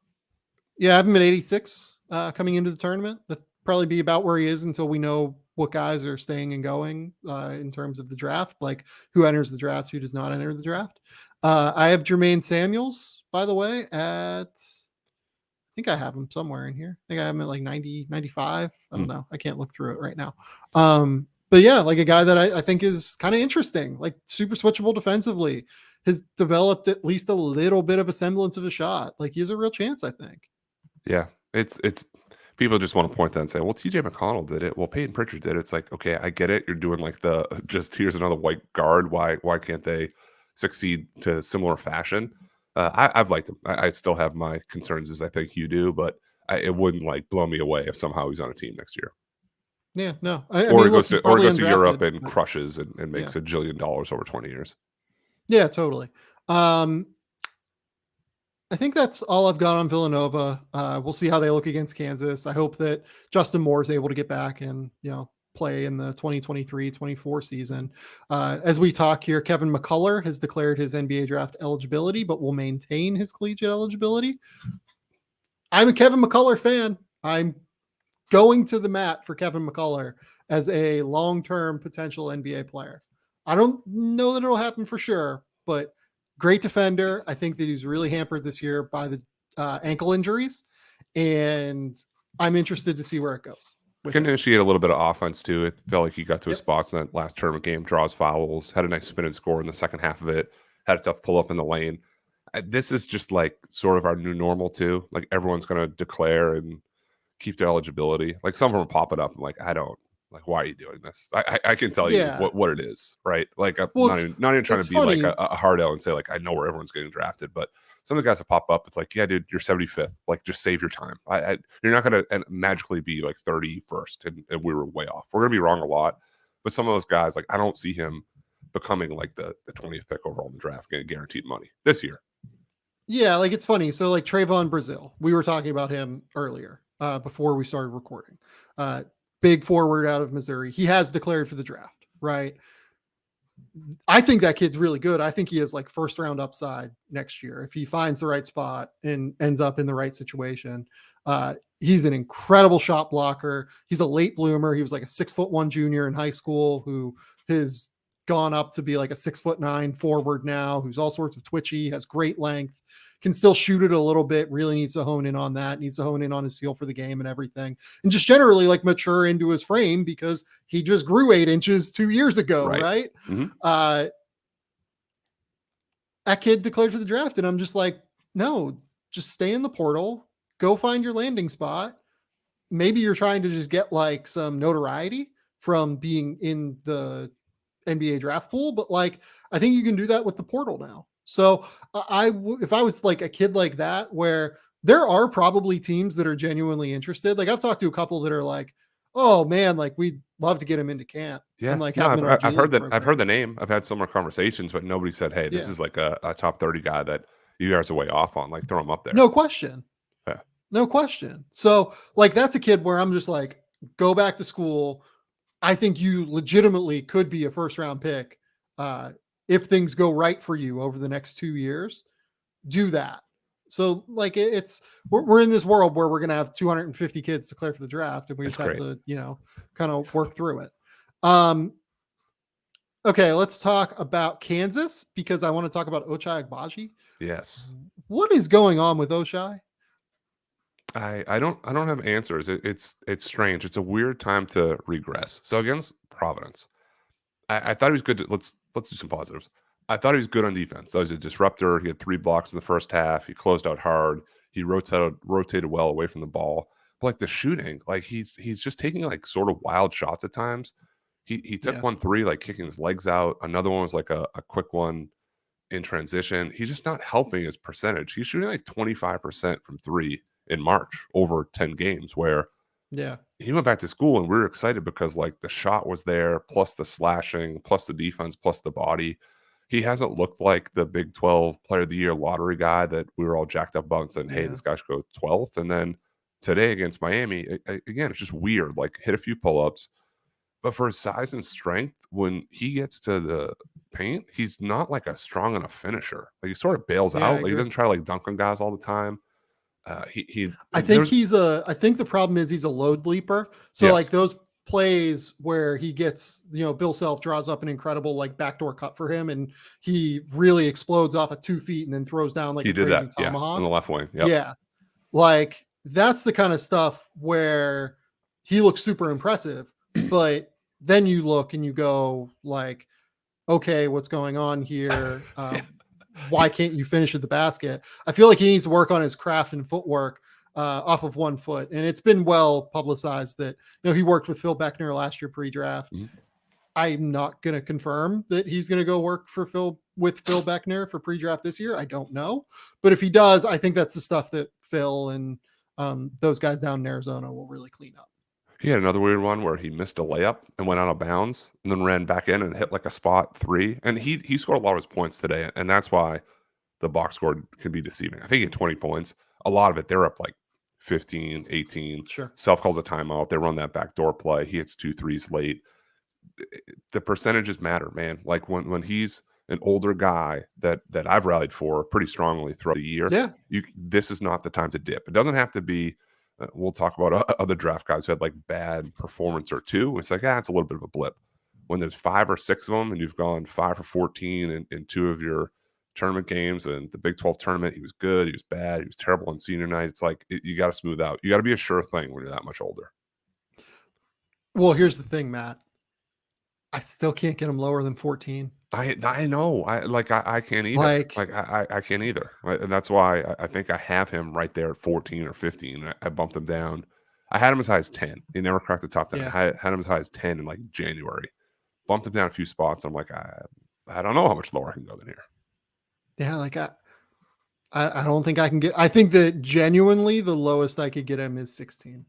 Yeah, I have him at 86 coming into the tournament. That'd probably be about where he is until we know what guys are staying and going in terms of the draft, like who enters the draft, who does not enter the draft. I have Jermaine Samuels, by the way, I think I have him somewhere in here. I think I have him at like 90, 95. I don't know. I can't look through it right now. But yeah, like a guy that I think is kind of interesting, like super switchable defensively, has developed at least a little bit of a semblance of a shot. Like he has a real chance, I think. Yeah, it's people just want to point that and say, well, TJ McConnell did it. Well, Peyton Pritchard did it. It's like, okay, I get it. You're doing like just here's another white guard. Why can't they succeed to similar fashion? I've liked him. I still have my concerns as I think you do, but it wouldn't like blow me away if somehow he's on a team next year. Yeah, no. Or he goes to Europe and crushes and makes $1 jillion over 20 years. Yeah, totally. I think that's all I've got on Villanova. We'll see how they look against Kansas. I hope that Justin Moore is able to get back and, play in the 2023-24 season. As we talk here, Kevin McCullough has declared his NBA draft eligibility, but will maintain his collegiate eligibility. I'm a Kevin McCullough fan. I'm going to the mat for Kevin McCullough as a long-term potential NBA player. I don't know that it'll happen for sure, but great defender. I think that he's really hampered this year by the ankle injuries. And I'm interested to see where it goes. Can initiate a little bit of offense too. It felt like he got to his Yep. spots in that last tournament game, draws fouls, had a nice spin and score in the second half of it, had a tough pull up in the lane. This is just like sort of our new normal too. Like everyone's going to declare and keep their eligibility. Like some of them pop it up. I'm like, I don't like. Why are you doing this? I can tell you Yeah. what it is, right? Like I'm Well, not even trying it's to be like funny. a hard out and say like I know where everyone's getting drafted, but some of the guys that pop up, it's like, yeah, dude, you're 75th. Like, just save your time. You're not going to magically be like 31st, and we were way off. We're going to be wrong a lot, but some of those guys, like, I don't see him becoming like the 20th pick overall in the draft, getting guaranteed money this year. Yeah, like it's funny. So like Trayvon Brazil, we were talking about him earlier before we started recording. Big forward out of Missouri. He has declared for the draft, right? I think that kid's really good. I think he has like first round upside next year if he finds the right spot and ends up in the right situation. He's an incredible shot blocker. He's a late bloomer. He was like a 6'1" junior in high school who has gone up to be like a 6'9" forward now, who's all sorts of twitchy, has great length, can still shoot it a little bit, really needs to hone in on that, needs to hone in on his feel for the game and everything. And just generally like mature into his frame because he just grew 8 inches 2 years ago, right? Mm-hmm. That kid declared for the draft. And I'm just like, no, just stay in the portal, go find your landing spot. Maybe you're trying to just get like some notoriety from being in the NBA draft pool, but like, I think you can do that with the portal now. So if I was like a kid like that, where there are probably teams that are genuinely interested, like I've talked to a couple that are like, oh man, like we'd love to get him into camp. Yeah, And like no, have him in our I've G heard League that. I've heard program. the name. I've had similar conversations, but nobody said, "Hey, this Yeah. is like a top 30 guy that you guys are way off on." Like, throw him up there. No question. Yeah. No question. So like that's a kid where I'm just like, go back to school. I think you legitimately could be a first round pick if things go right for you over the next 2 years. Do that. So like we're in this world where we're gonna have 250 kids declare for the draft, and we It's just have great. to kind of work through it. Okay, let's talk about Kansas because I want to talk about Ochai Agbaji. Yes. What is going on with Ochai? I don't have answers. It's strange. It's a weird time to regress. So against Providence, I thought he was good. Let's do some positives. I thought he was good on defense. So he was a disruptor. He had 3 blocks in the first half. He closed out hard. He rotated well away from the ball. But like the shooting, like he's just taking like sort of wild shots at times. He took Yeah. 1 3, like kicking his legs out. Another one was like a quick one in transition. He's just not helping his percentage. He's shooting like 25% from 3 in March over 10 games, where Yeah. he went back to school and we were excited because like the shot was there, plus the slashing, plus the defense, plus the body. He hasn't looked like the Big 12 Player of the Year lottery guy that we were all jacked up about and saying, hey, Yeah. this guy should go 12th. And then today against Miami, again, it's just weird. Like hit a few pull-ups, but for his size and strength, when he gets to the paint, he's not like a strong enough finisher. Like he sort of bails Yeah, I out. Like he agree. doesn't try to like dunk on guys all the time. He I think there's I think the problem is he's a load bleeper. So like yes, those plays where he gets, Bill Self draws up an incredible like backdoor cut for him and he really explodes off of 2 feet and then throws down like he a did crazy that. Yeah, on tomahawk. the left wing. Yep. Yeah. Like that's the kind of stuff where he looks super impressive, but then you look and you go like, okay, what's going on here? Yeah. Why can't you finish at the basket? I feel like he needs to work on his craft and footwork off of 1 foot. And it's been well publicized that, he worked with Phil Beckner last year pre-draft. Mhm. I'm not going to confirm that he's going to go work for Phil Beckner for pre-draft this year. I don't know. But if he does, I think that's the stuff that Phil and those guys down in Arizona will really clean up. He had another weird one where he missed a layup and went out of bounds and then ran back in and hit like a spot 3. And he scored a lot of his points today. And that's why the box score can be deceiving. I think he had 20 points. A lot of it, they're up like 15, 18. Sure. Self calls a timeout. They run that backdoor play. He hits 2 threes late. The percentages matter, man. Like when he's an older guy that I've rallied for pretty strongly throughout the year, Yeah. this is not the time to dip. It doesn't have to be. We'll talk about other draft guys who had like bad performance or 2. It's like, it's a little bit of a blip. When there's 5 or 6 of them and you've gone 5 for 14 in 2 of your tournament games and the Big 12 tournament. He was good. He was bad. He was terrible on senior night. It's like you got to smooth out. You got to be a sure thing when you're that much older. Well, here's the thing, Matt. I still can't get him lower than 14. I know. I can't either. I can't either. And that's why I think I have him right there at 14 or 15. I bumped him down. I had him as high as 10. He never cracked the top 10. Yeah. I had him as high as 10 in like January. Bumped him down a few spots. I'm like, I don't know how much lower I can go than here. Yeah, like I don't think I can get. I think that genuinely the lowest I could get him is 16.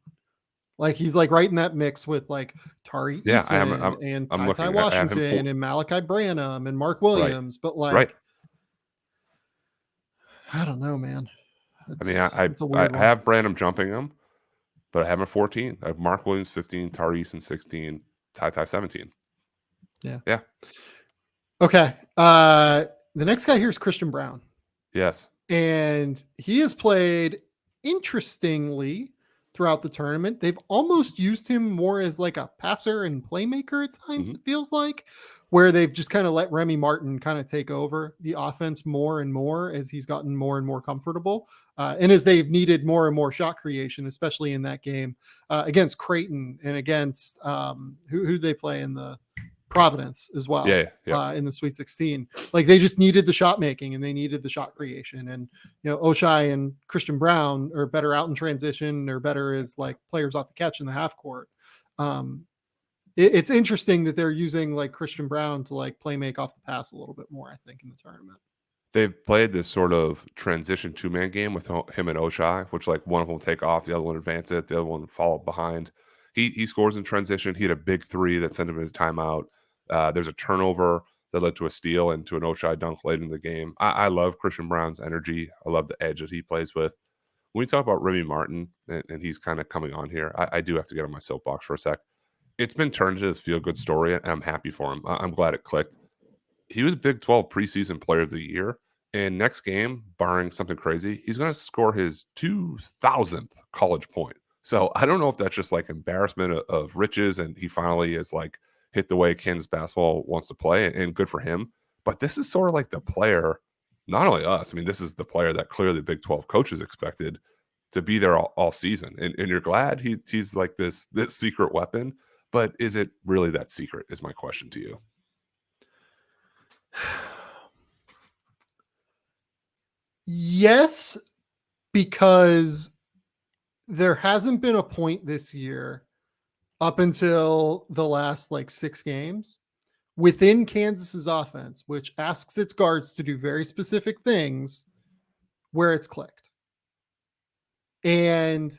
Like he's like right in that mix with like Tari Eason and Ty Washington and Malachi Branham and Mark Williams. Right. But like, I don't know, man. I have Branham jumping him, but I have him at 14. I have Mark Williams 15, Tari Eason 16, Ty 17. Yeah. Yeah. Okay. The next guy here is Christian Braun. Yes. And he has played interestingly throughout the tournament. They've almost used him more as like a passer and playmaker at times, it feels like, where they've just kind of let Remy Martin kind of take over the offense more and more as he's gotten more and more comfortable. And as they've needed more and more shot creation, especially in that game against Creighton and against who they play in the Providence as well. In the Sweet 16. Like they just needed the shot making and they needed the shot creation. And Oshai and Christian Braun are better out in transition or better as like players off the catch in the half court. It's interesting that they're using like Christian Braun to like play make off the pass a little bit more, I think, in the tournament. They've played this sort of transition 2-man game with him and Oshai, which like one of them will take off, the other one advance it, the other one follow behind. He scores in transition. He had a big three that sent him into timeout. There's a turnover that led to a steal and to an Oshai dunk late in the game. I love Christian Braun's energy. I love the edge that he plays with. When we talk about Remy Martin, and he's kind of coming on here, I do have to get on my soapbox for a sec. It's been turned into this feel-good story, and I'm happy for him. I'm glad it clicked. He was Big 12 preseason player of the year, and next game, barring something crazy, he's going to score his 2,000th college point. So I don't know if that's just like embarrassment of riches, and he finally is like hit the way Kansas basketball wants to play, and good for him. But this is sort of like the player, not only us, I mean, this is the player that clearly Big 12 coaches expected to be there all season. And you're glad he's like this secret weapon, but is it really that secret is my question to you. Yes, because there hasn't been a point this year up until the last like 6 games within Kansas's offense, which asks its guards to do very specific things, where it's clicked. And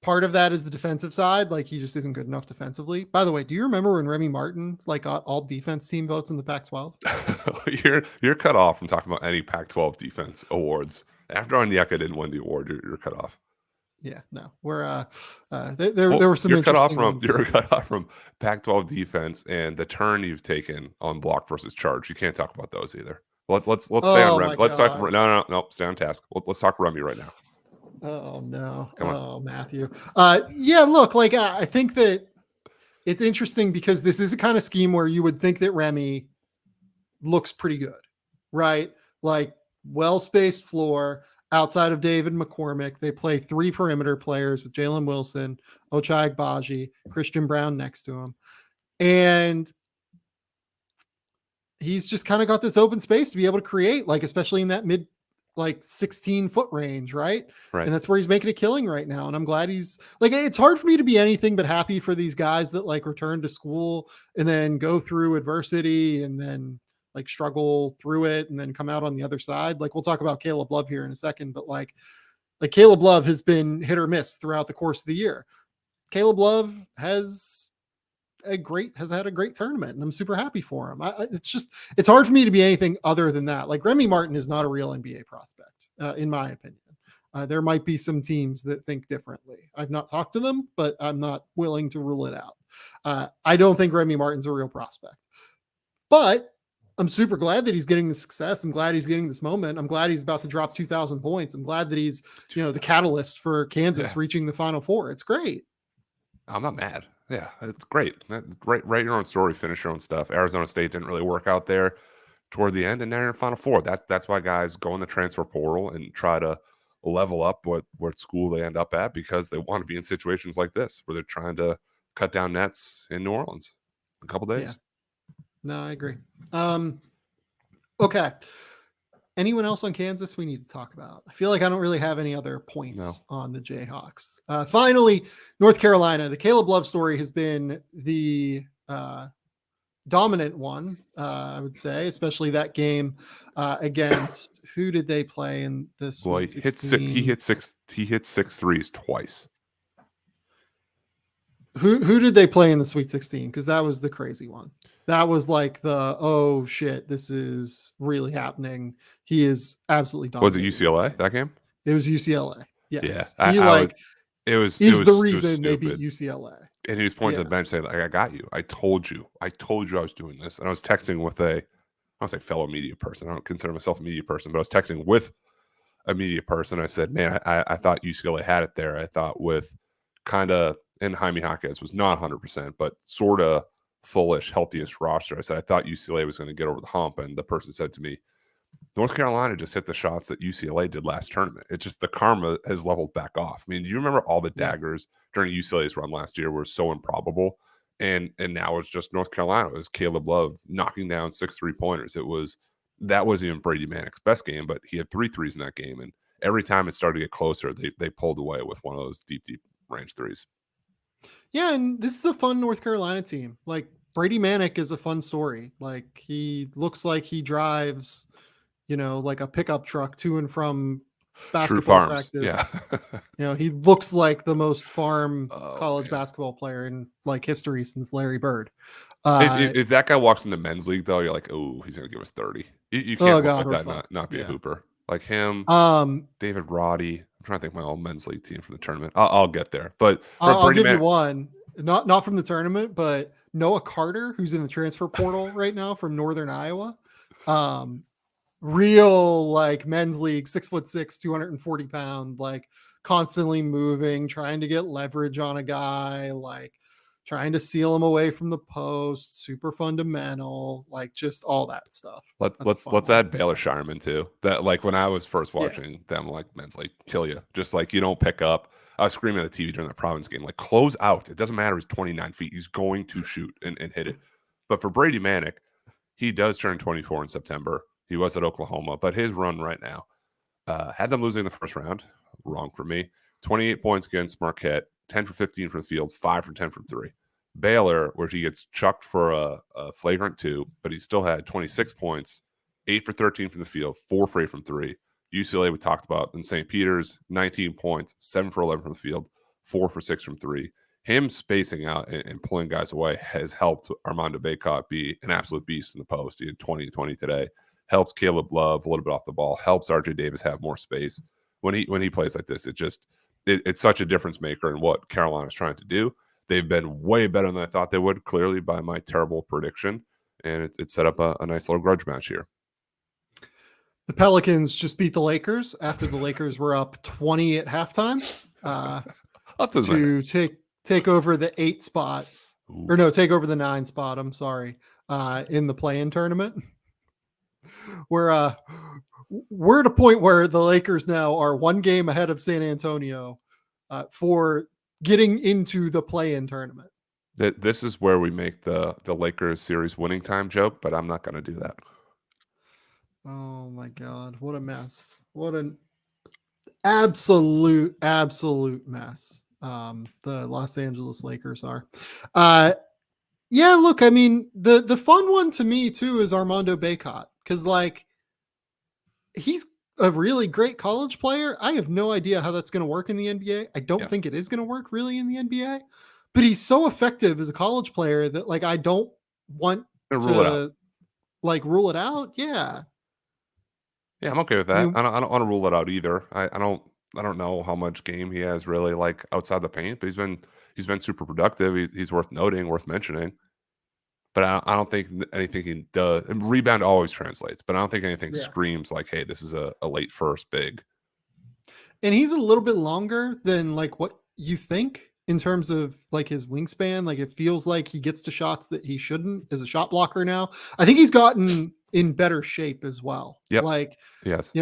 part of that is the defensive side. Like he just isn't good enough defensively. By the way, do you remember when Remy Martin like got all defense team votes in the Pac-12? You're cut off from talking about any Pac-12 defense awards. After Onyeka didn't win the award, you're cut off. Yeah, no, we're there were some interesting ones. You're cut off from Pac-12 defense and the turn you've taken on block versus charge. You can't talk about those either. Let's stay on Remy. Let's talk. No, stay on task. Let's talk Remy right now. Oh no! Come on. Matthew. Yeah, look, like I think that it's interesting because this is a kind of scheme where you would think that Remy looks pretty good, right? Like well-spaced floor. Outside of David McCormick, they play 3 perimeter players with Jaylin Wilson, Ochai Agbaji, Christian Braun next to him. And he's just kind of got this open space to be able to create, like, especially in that mid, like 16-foot range, right? And that's where he's making a killing right now. And I'm glad he's like, it's hard for me to be anything but happy for these guys that like return to school and then go through adversity and then like struggle through it and then come out on the other side. Like we'll talk about Caleb Love here in a second, but like Caleb Love has been hit or miss throughout the course of the year. Caleb Love has had a great tournament and I'm super happy for him. It's hard for me to be anything other than that. Like Remy Martin is not a real NBA prospect, in my opinion. There might be some teams that think differently. I've not talked to them, but I'm not willing to rule it out. I don't think Remy Martin's a real prospect, but I'm super glad that he's getting the success. I'm glad he's getting this moment. I'm glad he's about to drop 2,000 points. I'm glad that he's, the catalyst for Kansas reaching the Final Four. It's great. I'm not mad. Yeah, it's great. Write your own story, finish your own stuff. Arizona State didn't really work out there. toward the end, and now you're in Final Four. That's why guys go in the transfer portal and try to level up what school they end up at, because they want to be in situations like this where they're trying to cut down nets in New Orleans in a couple days. Yeah. No, I agree. Okay. Anyone else on Kansas we need to talk about? I feel like I don't really have any other points on the Jayhawks. Finally, North Carolina. The Caleb Love story has been the dominant one, I would say, especially that game against who did they play in this? Boy, he hit six threes twice. Who did they play in the Sweet 16? Because that was the crazy one. That was like the, oh shit, this is really happening. He is absolutely dominating. Was it UCLA that game? It was UCLA. Yes. Yeah. He's the reason they beat UCLA. And he was pointing to the bench saying, like, I got you. I told you I was doing this. And I was texting with I don't say fellow media person. I don't consider myself a media person, but I was texting with a media person. I said, man, I thought UCLA had it there. I thought with kind of, and Jaime Jaquez was not 100%, but sort of fullish, healthiest roster. I said, I thought UCLA was going to get over the hump. And the person said to me, North Carolina just hit the shots that UCLA did last tournament. It's just the karma has leveled back off. I mean, do you remember all the daggers during UCLA's run last year were so improbable? And now it's just North Carolina. It was Caleb Love knocking down 6 3-pointers. That wasn't even Brady Manek's best game, but he had 3 threes in that game. And every time it started to get closer, they pulled away with one of those deep range threes. Yeah, and this is a fun North Carolina team. Like, Brady Manek is a fun story. Like, he looks like he drives, like a pickup truck to and from basketball practice. Yeah. He looks like the most farm college basketball player in like history since Larry Bird. If that guy walks in the men's league, though, you're like, oh, he's gonna give us 30. You can't let that not be a hooper. Like him, David Roddy. I'm trying to think of my old men's league team from the tournament. I'll get there, but I'll give you one. Not from the tournament, but Noah Carter, who's in the transfer portal right now from Northern Iowa. Real like men's league, 6'6", 240 pound, like constantly moving, trying to get leverage on a guy, like trying to seal him away from the post, super fundamental, like just all that stuff. Let's add Baylor Shireman too. That, like, when I was first watching them, like, men's league, kill you. Just like, you don't pick up. I was screaming at the TV during the Providence game, like, close out. It doesn't matter. He's 29 feet. He's going to shoot and hit it. But for Brady Manek, he does turn 24 in September. He was at Oklahoma, but his run right now had them losing the first round. Wrong for me. 28 points against Marquette, 10 for 15 from the field, 5 for 10 from 3. Baylor, where he gets chucked for a flagrant 2, but he still had 26 points, 8 for 13 from the field, 4 for 8 from 3. UCLA, we talked about, in St. Peter's, 19 points, 7 for 11 from the field, 4 for 6 from 3. Him spacing out and pulling guys away has helped Armando Bacot be an absolute beast in the post. He had 20 today. Helps Caleb Love a little bit off the ball. Helps RJ Davis have more space. When he plays like this, it's such a difference maker in what Carolina's trying to do. They've been way better than I thought they would, clearly by my terrible prediction, and it set up a nice little grudge match here. The Pelicans just beat the Lakers after the Lakers were up 20 at halftime to take over the 8 spot. Ooh. Or no, take over the 9 spot. I'm sorry, in the play-in tournament. We're at a point where the Lakers now are 1 game ahead of San Antonio for getting into the play-in tournament. This is where we make the Lakers series winning time joke, but I'm not going to do that. Oh my God, what a mess! What an absolute mess. The Los Angeles Lakers are. Yeah, look, I mean, the fun one to me too is Armando Bacot, because like he's a really great college player. I have no idea how that's going to work in the NBA. I don't think it is going to work really in the NBA, but he's so effective as a college player that like I don't want to rule it out. Yeah. Yeah, I'm okay with that. I don't want to rule it out either. I don't know how much game he has really like outside the paint, but he's been super productive. He's worth noting, worth mentioning. But I don't think anything he does. And rebound always translates, but I don't think anything screams like, hey, this is a late first big. And he's a little bit longer than like what you think in terms of like his wingspan. Like it feels like he gets to shots that he shouldn't as a shot blocker now. I think he's gotten in better shape as well. Yep. Like, Yes.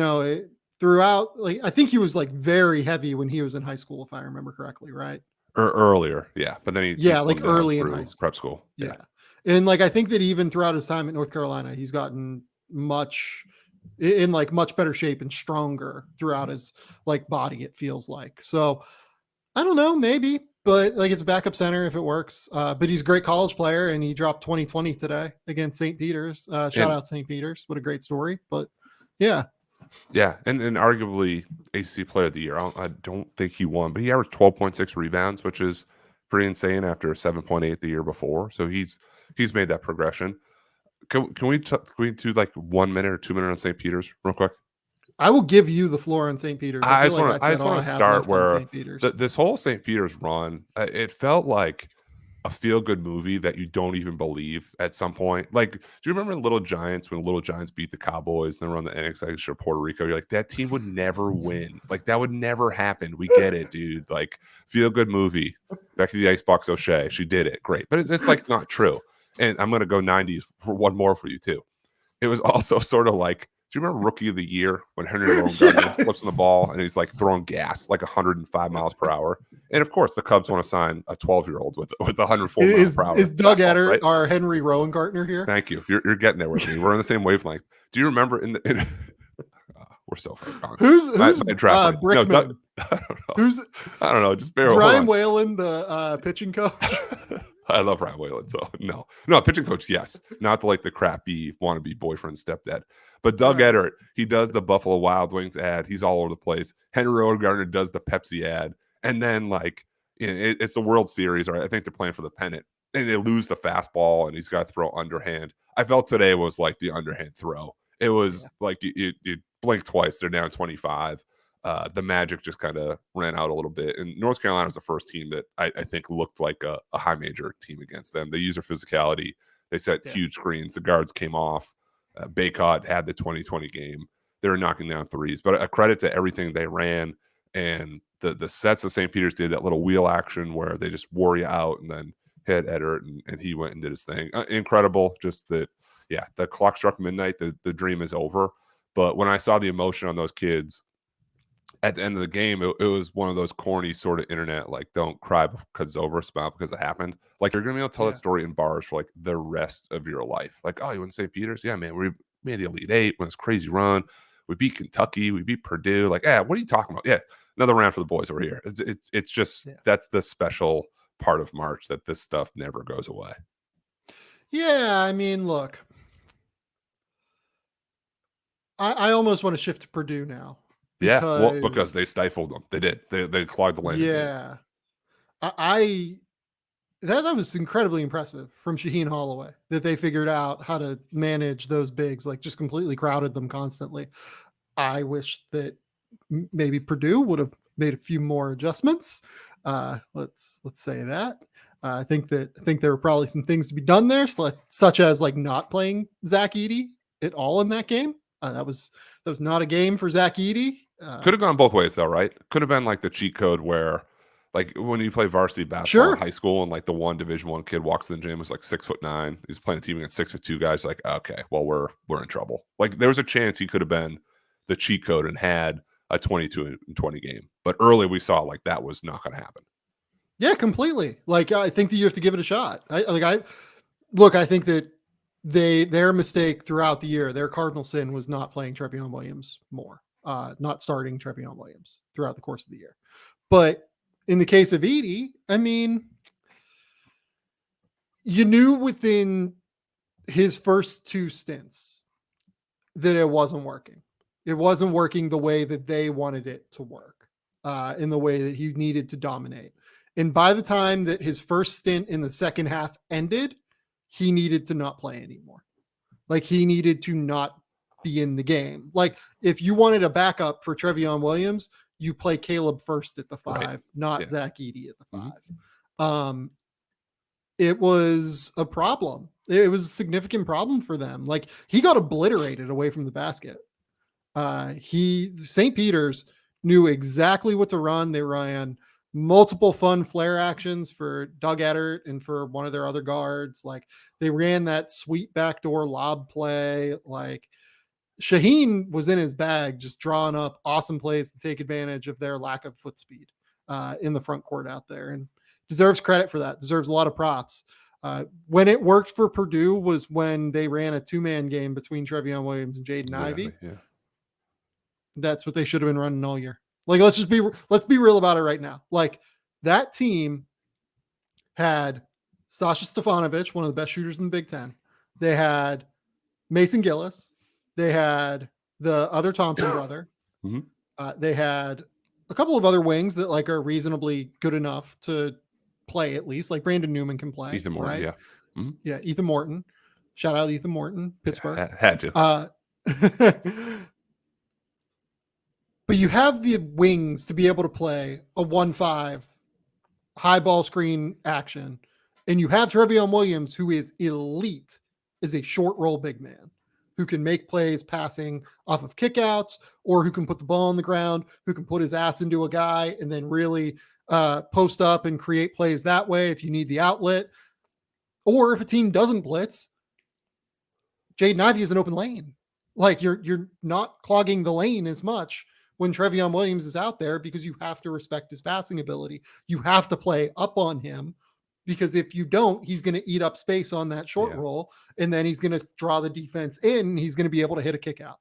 Throughout, like, I think he was like very heavy when he was in high school, if I remember correctly, right? Or earlier, yeah. But then he Yeah, slimmed like down early in high through school. prep school. Yeah. And like I think that even throughout his time at North Carolina, he's gotten much in like much better shape and stronger throughout his like body, it feels like. So I don't know, maybe, but like it's a backup center if it works. But he's a great college player and he dropped 2020 today against St. Peter's. Shout And out St. Peter's. What a great story. But yeah. yeah, and arguably AC Player of the Year. I don't think he won, but he averaged 12.6 rebounds, which is pretty insane after 7.8 the year before. So he's made that progression. Can we do like 1 minute or 2 minutes on St. Peter's real quick? I will give you the floor on St. Peter's. I feel like I said all I have start left on where St. Peter's. this whole St. Peter's run, it felt like a feel-good movie that you don't even believe at some point. Like, do you remember in Little Giants when Little Giants beat the Cowboys and they were on the NXT of Puerto Rico? You're like, that team would never win. Like, that would never happen. We get it, dude. Like, feel-good movie. Becky the Icebox O'Shea, she did it. Great. But it's like not true. And I'm going to go 90s for one more for you, too. It was also sort of like, do you remember Rookie of the Year when Henry Rowan flips on the ball and he's like throwing gas like 105 miles per hour? And of course, the Cubs want to sign a 12-year-old with 104 miles per hour. Is Doug Eddard right? our Henry Rowan Gartner here? Thank you. You're getting there with me. We're on the same wavelength. Do you remember we're so far gone. Who's Brickman? No, Doug, I don't know. I don't know. Just bear is with Ryan Whalen the pitching coach? I love Ryan Whalen, so no pitching coach, yes, not the crappy wannabe boyfriend stepdad, but Doug Eddard, he does the Buffalo Wild Wings ad. He's all over the place. Henry Rowan Gardner does the Pepsi ad, and then it's the World Series, right? I think they're playing for the pennant, and they lose the fastball, and he's got to throw underhand. I felt today was like the underhand throw. It was like you blink twice, they're down 25. The magic just kind of ran out a little bit. And North Carolina was the first team that I think looked like a high major team against them. They used their physicality. They set huge screens. The guards came off. Baycott had the 2020 game. They were knocking down threes. But a credit to everything they ran and the sets that St. Peter's did, that little wheel action where they just wore you out and then hit Eddard and he went and did his thing. Incredible. Just that, the clock struck midnight. The dream is over. But when I saw the emotion on those kids, at the end of the game, it was one of those corny sort of internet, like, don't cry because it's over, smile because it happened. Like, you're going to be able to tell that story in bars for, like, the rest of your life. Like, oh, you went to St. Peter's? Yeah, man, we made the Elite Eight when it's crazy run. We beat Kentucky. We beat Purdue. Like, what are you talking about? Yeah, another round for the boys over here. It's just that's the special part of March, that this stuff never goes away. Yeah, I mean, look. I almost want to shift to Purdue now. Because they stifled them. They did. They clogged the lane. Yeah. That was incredibly impressive from Shaheen Holloway, that they figured out how to manage those bigs, like just completely crowded them constantly. I wish that maybe Purdue would have made a few more adjustments. Let's say that. I think there were probably some things to be done there, such as like not playing Zach Edey at all in that game. That was not a game for Zach Edey. Could have gone both ways though, right? Could have been like the cheat code where, like, when you play varsity basketball in high school and like the one Division I kid walks in the gym, was like 6'9", he's playing a team against 6'2" guys, like, okay, well, we're in trouble. Like, there was a chance he could have been the cheat code and had a 22-20 game, but early we saw like that was not going to happen. Yeah, completely. Like, I think that you have to give it a shot. I think that their mistake throughout the year, their cardinal sin was not playing Trevion Williams more, not starting Trevion Williams throughout the course of the year. But in the case of Edey, I mean, you knew within his first two stints that it wasn't working. It wasn't working the way that they wanted it to work, in the way that he needed to dominate. And by the time that his first stint in the second half ended, he needed to not play anymore. Like, he needed to not be in the game. Like, if you wanted a backup for Trevion Williams, you play Caleb first at the 5, not Zach Edey at the 5. It was a problem. It was a significant problem for them. Like, he got obliterated away from the basket. St. Peter's knew exactly what to run. They ran multiple fun flare actions for Doug Eddert and for one of their other guards. Like they ran that sweet backdoor lob play. Like Shaheen was in his bag, just drawing up awesome plays to take advantage of their lack of foot speed in the front court out there, and deserves credit for that. Deserves a lot of props. When it worked for Purdue was when they ran a 2-man game between Trevion Williams and Jaden Ivey. Yeah. That's what they should have been running all year. Like, let's be real about it right now. Like that team had Sasha Stefanovic, one of the best shooters in the Big Ten. They had Mason Gillis. They had the other Thompson brother. They had a couple of other wings that like are reasonably good enough to play at least. Like Brandon Newman can play. Ethan Morton, right? yeah. Yeah, Ethan Morton. Shout out Ethan Morton, Pittsburgh. Yeah, had to. But you have the wings to be able to play a 1-5 high ball screen action. And you have Trevion Williams, who is elite, is a short roll big man who can make plays passing off of kickouts, or who can put the ball on the ground, who can put his ass into a guy and then really post up and create plays that way if you need the outlet. Or if a team doesn't blitz, Jaden Ivey is an open lane. Like you're not clogging the lane as much when Trevion Williams is out there, because you have to respect his passing ability. You have to play up on him, because if you don't, he's going to eat up space on that short roll, and then he's going to draw the defense in, and he's going to be able to hit a kick out.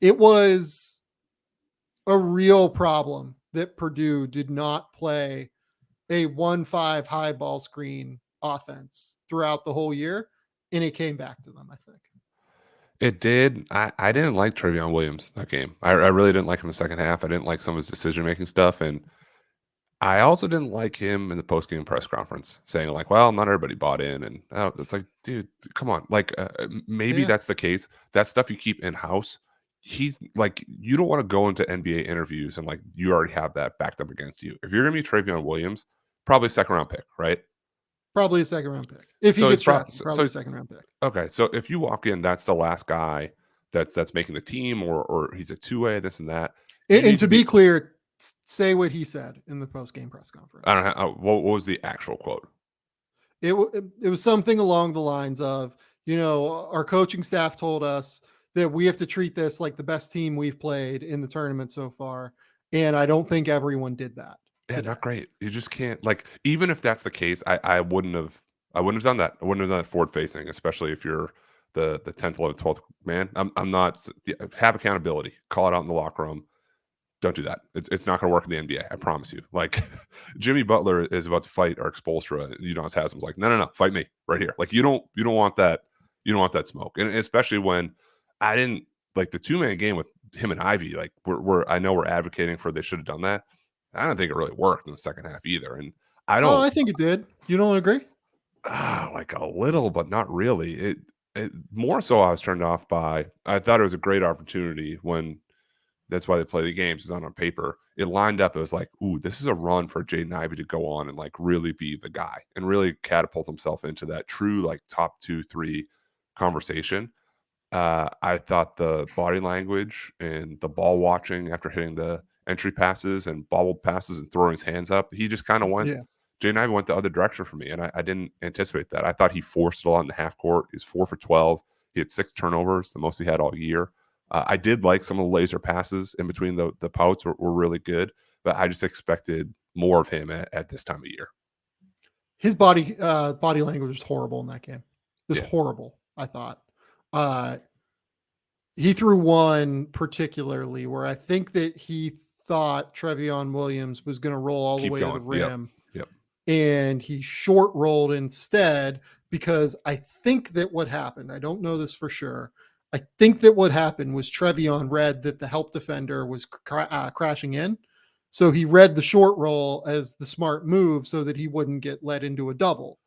It was a real problem that Purdue did not play a 1-5 high ball screen offense throughout the whole year, and it came back to them, I think. It did. I didn't like Trevion Williams that game. I really didn't like him in the second half. I didn't like some of his decision-making stuff, and I also didn't like him in the post-game press conference saying like, well, not everybody bought in. And it's like, dude, come on. Like maybe that's the case. That stuff you keep in-house. He's like, you don't want to go into NBA interviews and like you already have that backed up against you. If you're going to be Trevion Williams, probably a second-round pick, right? Probably a second-round pick. If he gets drafted, probably a second-round pick. Okay, so if you walk in, that's the last guy that's making the team, or he's a two-way, this and that. And to be clear, say what he said in the post-game press conference. I don't know. What was the actual quote? It was something along the lines of, our coaching staff told us that we have to treat this like the best team we've played in the tournament so far. And I don't think everyone did that. Yeah, not great. You just can't, like, even if that's the case, I wouldn't have done that. I wouldn't have done it forward facing, especially if you're the 10th, 11th, 12th man. I'm not, have accountability, call it out in the locker room. Don't do that. It's not going to work in the NBA. I promise you. Like Jimmy Butler is about to fight our Spoelstra. Udonis Haslam's like, no, fight me right here. Like you don't want that. You don't want that smoke. And especially when I didn't like the 2-man game with him and Ivy. Like I know we're advocating for they should have done that. I don't think it really worked in the second half either. And I don't. Oh, I think it did. You don't agree? Like a little, but not really. It more so. I was turned off by. I thought it was a great opportunity when. That's why they play the games. It's not on paper. It lined up. It was like, ooh, this is a run for Jaden Ivey to go on and like really be the guy and really catapult himself into that true like top 2-3 conversation. I thought the body language and the ball watching after hitting the entry passes and bobbled passes and throwing his hands up, he just kind of went. Yeah. Jaden Ivey went the other direction for me, and I didn't anticipate that. I thought he forced it a lot in the half court. He was 4 for 12. He had 6 turnovers, the most he had all year. I did like some of the laser passes in between the pouts were really good, but I just expected more of him at this time of year. His body language was horrible in that game. It was horrible, I thought. He threw one particularly where I think that he thought Trevion Williams was going to roll all the way to the rim. Yep. And he short rolled instead, because I think that what happened, I don't know this for sure, I think that what happened was Trevion read that the help defender was crashing in. So he read the short roll as the smart move so that he wouldn't get led into a double.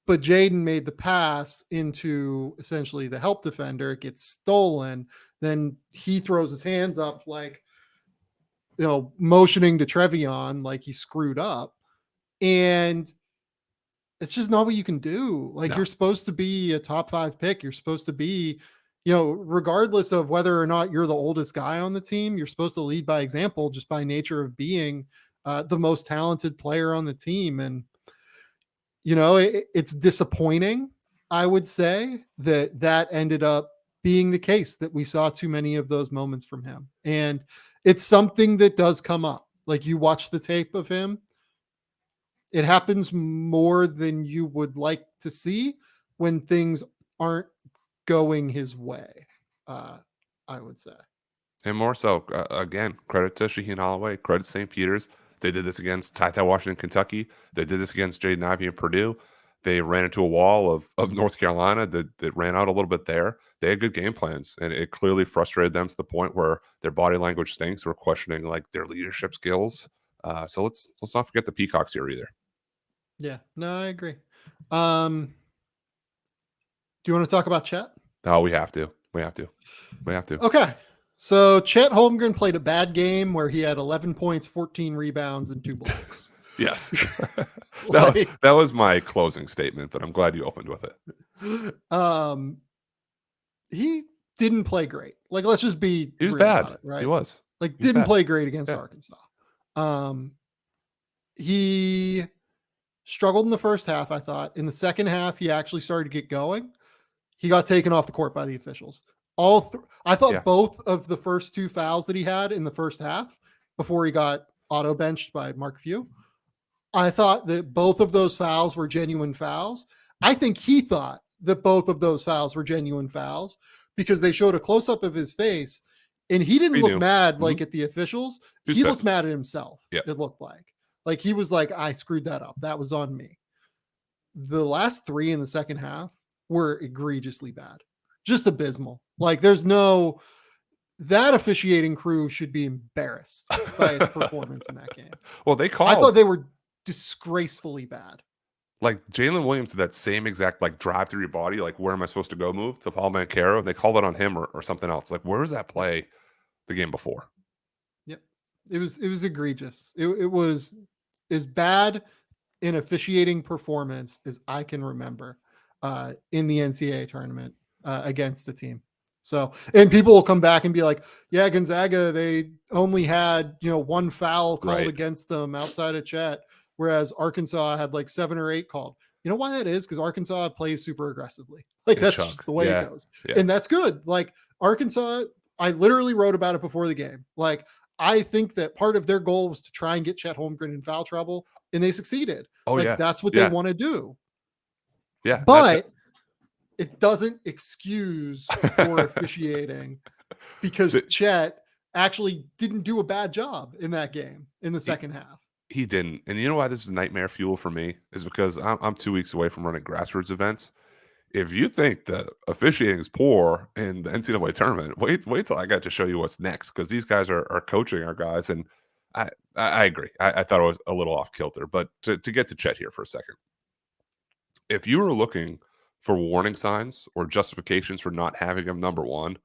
But Jaden made the pass into essentially the help defender. It gets stolen. Then he throws his hands up like, motioning to Trevion like he screwed up. And it's just not what you can do. Like, you're supposed to be a top 5 pick. You're supposed to be regardless of whether or not you're the oldest guy on the team, you're supposed to lead by example just by nature of being the most talented player on the team. And, it's disappointing, I would say, that ended up being the case, that we saw too many of those moments from him. And it's something that does come up. Like, you watch the tape of him, it happens more than you would like to see when things aren't going his way, I would say. And more so, again, credit to Shaheen Holloway, credit to St. Peter's. They did this against Ty Washington, Kentucky. They did this against Jaden Ivey and Purdue. They ran into a wall of North Carolina that ran out a little bit there. They had good game plans, and it clearly frustrated them to the point where their body language stinks. We're questioning like their leadership skills. So let's not forget the Peacocks here either. Yeah, no, I agree. Do you want to talk about Chet? Oh, we have to. Okay. So Chet Holmgren played a bad game where he had 11 points, 14 rebounds, and 2 blocks. Yes. that was my closing statement, but I'm glad you opened with it. He didn't play great. Like, let's just be He was real bad. about it, right? He was. Like, didn't play great against Arkansas. He struggled in the first half, I thought. In the second half, he actually started to get going. He got taken off the court by the officials. I thought both of the first 2 fouls that he had in the first half before he got auto benched by Mark Few, I thought that both of those fouls were genuine fouls. I think he thought that both of those fouls were genuine fouls because they showed a close-up of his face, and he didn't look mad like at the officials. He looked mad at himself. Yeah. It looked like he was like, I screwed that up. That was on me. The last 3 in the second half were egregiously bad. Just abysmal. Like, that officiating crew should be embarrassed by its performance in that game. Well, I thought they were disgracefully bad. Like, Jaylin Williams did that same exact, like, drive through your body, like, where am I supposed to go move to Paul Mancaro, and they called it on him or something else. Like, where was that play the game before? Yep. It was egregious. It was as bad an officiating performance as I can remember in the NCAA tournament against the team. So, and people will come back and be like, yeah, Gonzaga, they only had, 1 foul called against them outside of Chet, whereas Arkansas had like 7 or 8 called. You know why that is? Because Arkansas plays super aggressively. Like, that's just the way it goes. Yeah. And that's good. Like, Arkansas, I literally wrote about it before the game. Like, I think that part of their goal was to try and get Chet Holmgren in foul trouble, and they succeeded. That's what they want to do. Yeah. But it doesn't excuse poor officiating, because Chet actually didn't do a bad job in that game in the second half. He didn't. And you know why this is nightmare fuel for me? Is because I'm 2 weeks away from running grassroots events. If you think the officiating is poor in the NCAA tournament, wait till I got to show you what's next, because these guys are coaching our guys, and I agree. I thought it was a little off kilter. But to get to Chet here for a second, if you were looking for warning signs or justifications for not having him number 1,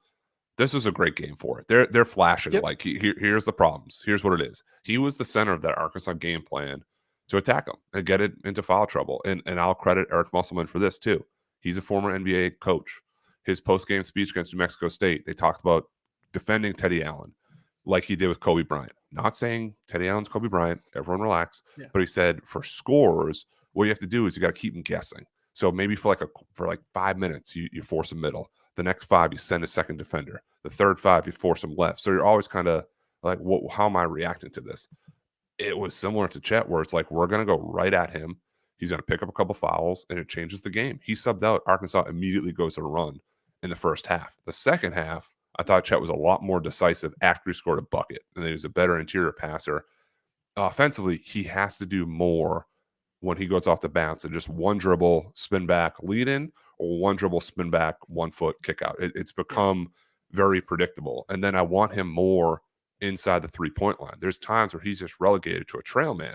this was a great game for it. They're flashing like, here's the problems. Here's what it is. He was the center of that Arkansas game plan to attack him and get it into foul trouble. And I'll credit Eric Musselman for this too. He's a former NBA coach. His post-game speech against New Mexico State, they talked about defending Teddy Allen like he did with Kobe Bryant. Not saying Teddy Allen's Kobe Bryant. Everyone relax. Yeah. But he said for scorers, what you have to do is you got to keep them guessing. So maybe for 5 minutes, you force a middle. The next 5, you send a second defender. The third 5, you force them left. So you're always kind of like, how am I reacting to this? It was similar to Chet, where it's like, we're going to go right at him. He's going to pick up a couple fouls, and it changes the game. He subbed out. Arkansas immediately goes to a run in the first half. The second half, I thought Chet was a lot more decisive after he scored a bucket, and he was a better interior passer. Offensively, he has to do more when he goes off the bounce, and just one dribble, spin back, lead in, or one dribble, spin back, 1 foot kick out. It's become very predictable. And then I want him more inside the 3-point line. There's times where he's just relegated to a trail man,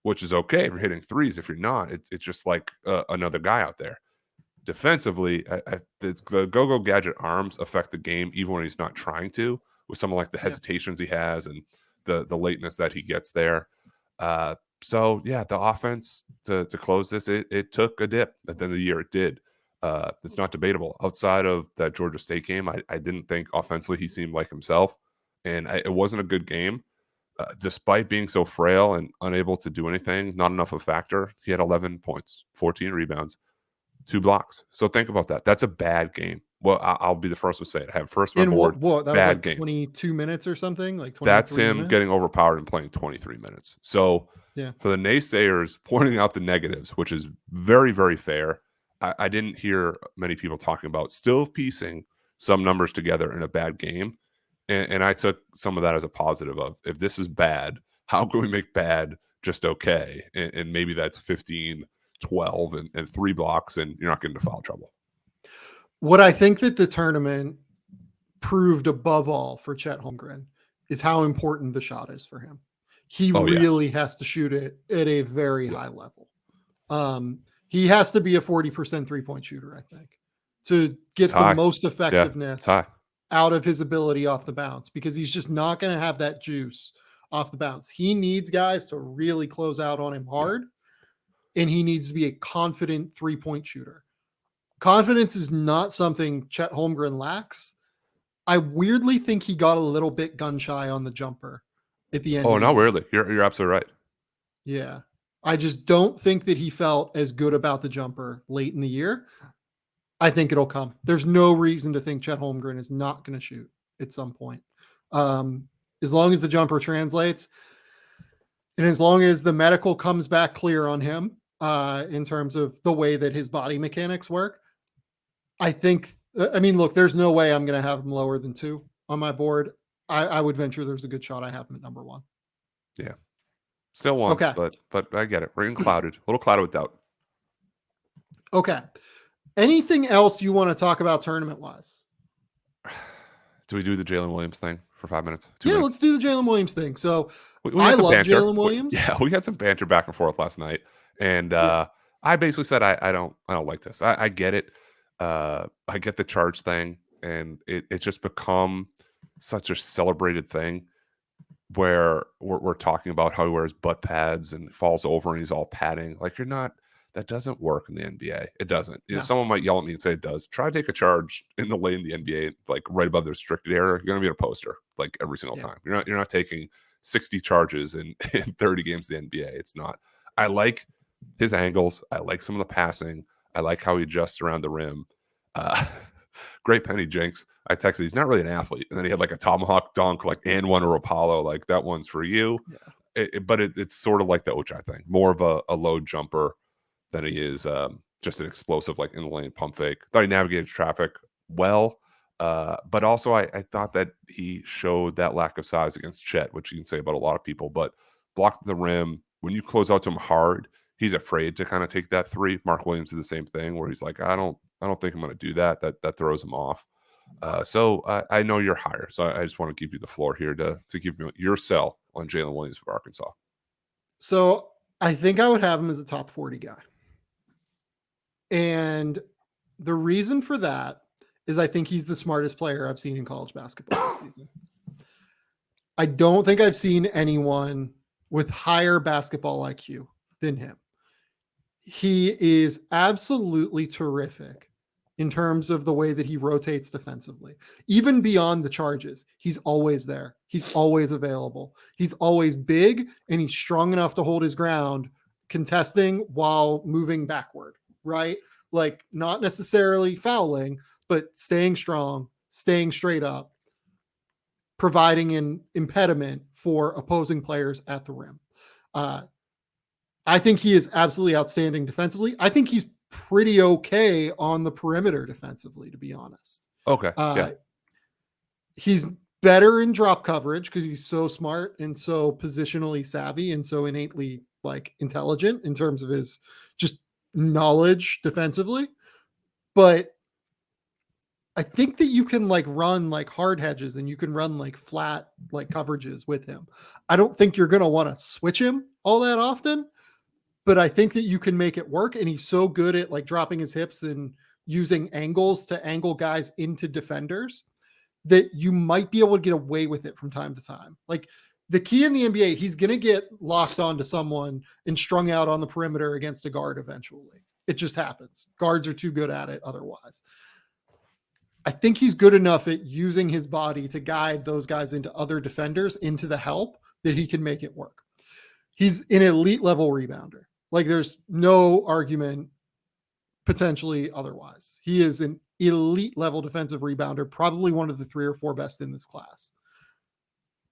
which is okay if you're hitting threes. If you're not, it's just like another guy out there. Defensively, the go-go gadget arms affect the game even when he's not trying to, with some of like the hesitations he has and the lateness that he gets there. So, yeah, the offense to close this, it took a dip at the end of the year. It did. It's not debatable. Outside of that Georgia State game, I didn't think offensively he seemed like himself, and it wasn't a good game. Despite being so frail and unable to do anything, not enough of a factor. He had 11 points, 14 rebounds, 2 blocks. So think about that. That's a bad game. Well, I'll be the first to say it. I have first on my In board. what that was Bad like game. 22 minutes or something, like That's 23 him minutes. getting overpowered and playing 23 minutes. So Yeah. for the naysayers pointing out the negatives, which is very, very fair, I didn't hear many people talking about still piecing some numbers together in a bad game. And I took some of that as a positive of, if this is bad, how can we make bad just okay? And maybe that's 15, 12, and 3 blocks, and you're not getting into foul trouble. What I think that the tournament proved above all for Chet Holmgren is how important the shot is for him. He really has to shoot it at a very high level. He has to be a 40% three-point shooter, I think, to get the most effectiveness out of his ability off the bounce, because he's just not going to have that juice off the bounce. He needs guys to really close out on him hard, and he needs to be a confident three-point shooter. Confidence is not something Chet Holmgren lacks. I weirdly think he got a little bit gun shy on the jumper at the end. Oh, not weirdly. You're absolutely right. Yeah. I just don't think that he felt as good about the jumper late in the year. I think it'll come. There's no reason to think Chet Holmgren is not going to shoot at some point. As long as the jumper translates, and as long as the medical comes back clear on him in terms of the way that his body mechanics work, I think, look, there's no way I'm going to have him lower than 2 on my board. I would venture there's a good shot I have him at number 1. Yeah. Still 1, okay. But I get it. We're clouded. A little clouded with doubt. Okay. Anything else you want to talk about tournament-wise? Do we do the Jaylin Williams thing for 5 minutes? 2 minutes? Let's do the Jalen Williams thing. So I love Jaylin Williams. We had some banter back and forth last night, and I basically said I don't like this. I get it. I get the charge thing, and it's just become such a celebrated thing where we're talking about how he wears butt pads and falls over and he's all padding. Like, that doesn't work in the NBA. It doesn't. No. Someone might yell at me and say it does. Try to take a charge in the lane in the NBA, like right above the restricted area. You're going to be in a poster like every single time. You're not taking 60 charges in 30 games in the NBA. It's not. I like his angles. I like some of the passing. I like how he adjusts around the rim. Great Pennie Jinx. I texted, he's not really an athlete. And then he had like a tomahawk dunk, like, and one to Rapallo. Like, that one's for you. Yeah. But it's sort of like the Ochai thing. More of a low jumper than he is just an explosive, like, in the lane pump fake. Thought he navigated traffic well. But also I thought that he showed that lack of size against Chet, which you can say about a lot of people. But blocked the rim. When you close out to him hard, he's afraid to kind of take that 3. Mark Williams did the same thing where he's like, I don't think I'm going to do that. That throws him off. So I know you're higher. So I just want to give you the floor here to give me your sell on Jaylin Williams of Arkansas. So I think I would have him as a top 40 guy. And the reason for that is I think he's the smartest player I've seen in college basketball this season. I don't think I've seen anyone with higher basketball IQ than him. He is absolutely terrific in terms of the way that he rotates defensively. Even beyond the charges, he's always there. He's always available. He's always big, and he's strong enough to hold his ground, contesting while moving backward, right? Like, not necessarily fouling, but staying strong, staying straight up, providing an impediment for opposing players at the rim. I think he is absolutely outstanding defensively. I think he's pretty okay on the perimeter defensively, to be honest. Okay. Yeah. He's better in drop coverage because he's so smart and so positionally savvy and so innately, like, intelligent in terms of his just knowledge defensively. But I think that you can, like, run like hard hedges and you can run like flat, like, coverages with him. I don't think you're going to want to switch him all that often, but I think that you can make it work. And he's so good at, like, dropping his hips and using angles to angle guys into defenders that you might be able to get away with it from time to time. Like, the key in the NBA, he's going to get locked onto someone and strung out on the perimeter against a guard eventually. It just happens. Guards are too good at it otherwise. I think he's good enough at using his body to guide those guys into other defenders, into the help, that he can make it work. He's an elite level rebounder. Like, there's no argument potentially otherwise. He is an elite level defensive rebounder, probably one of the 3 or 4 best in this class.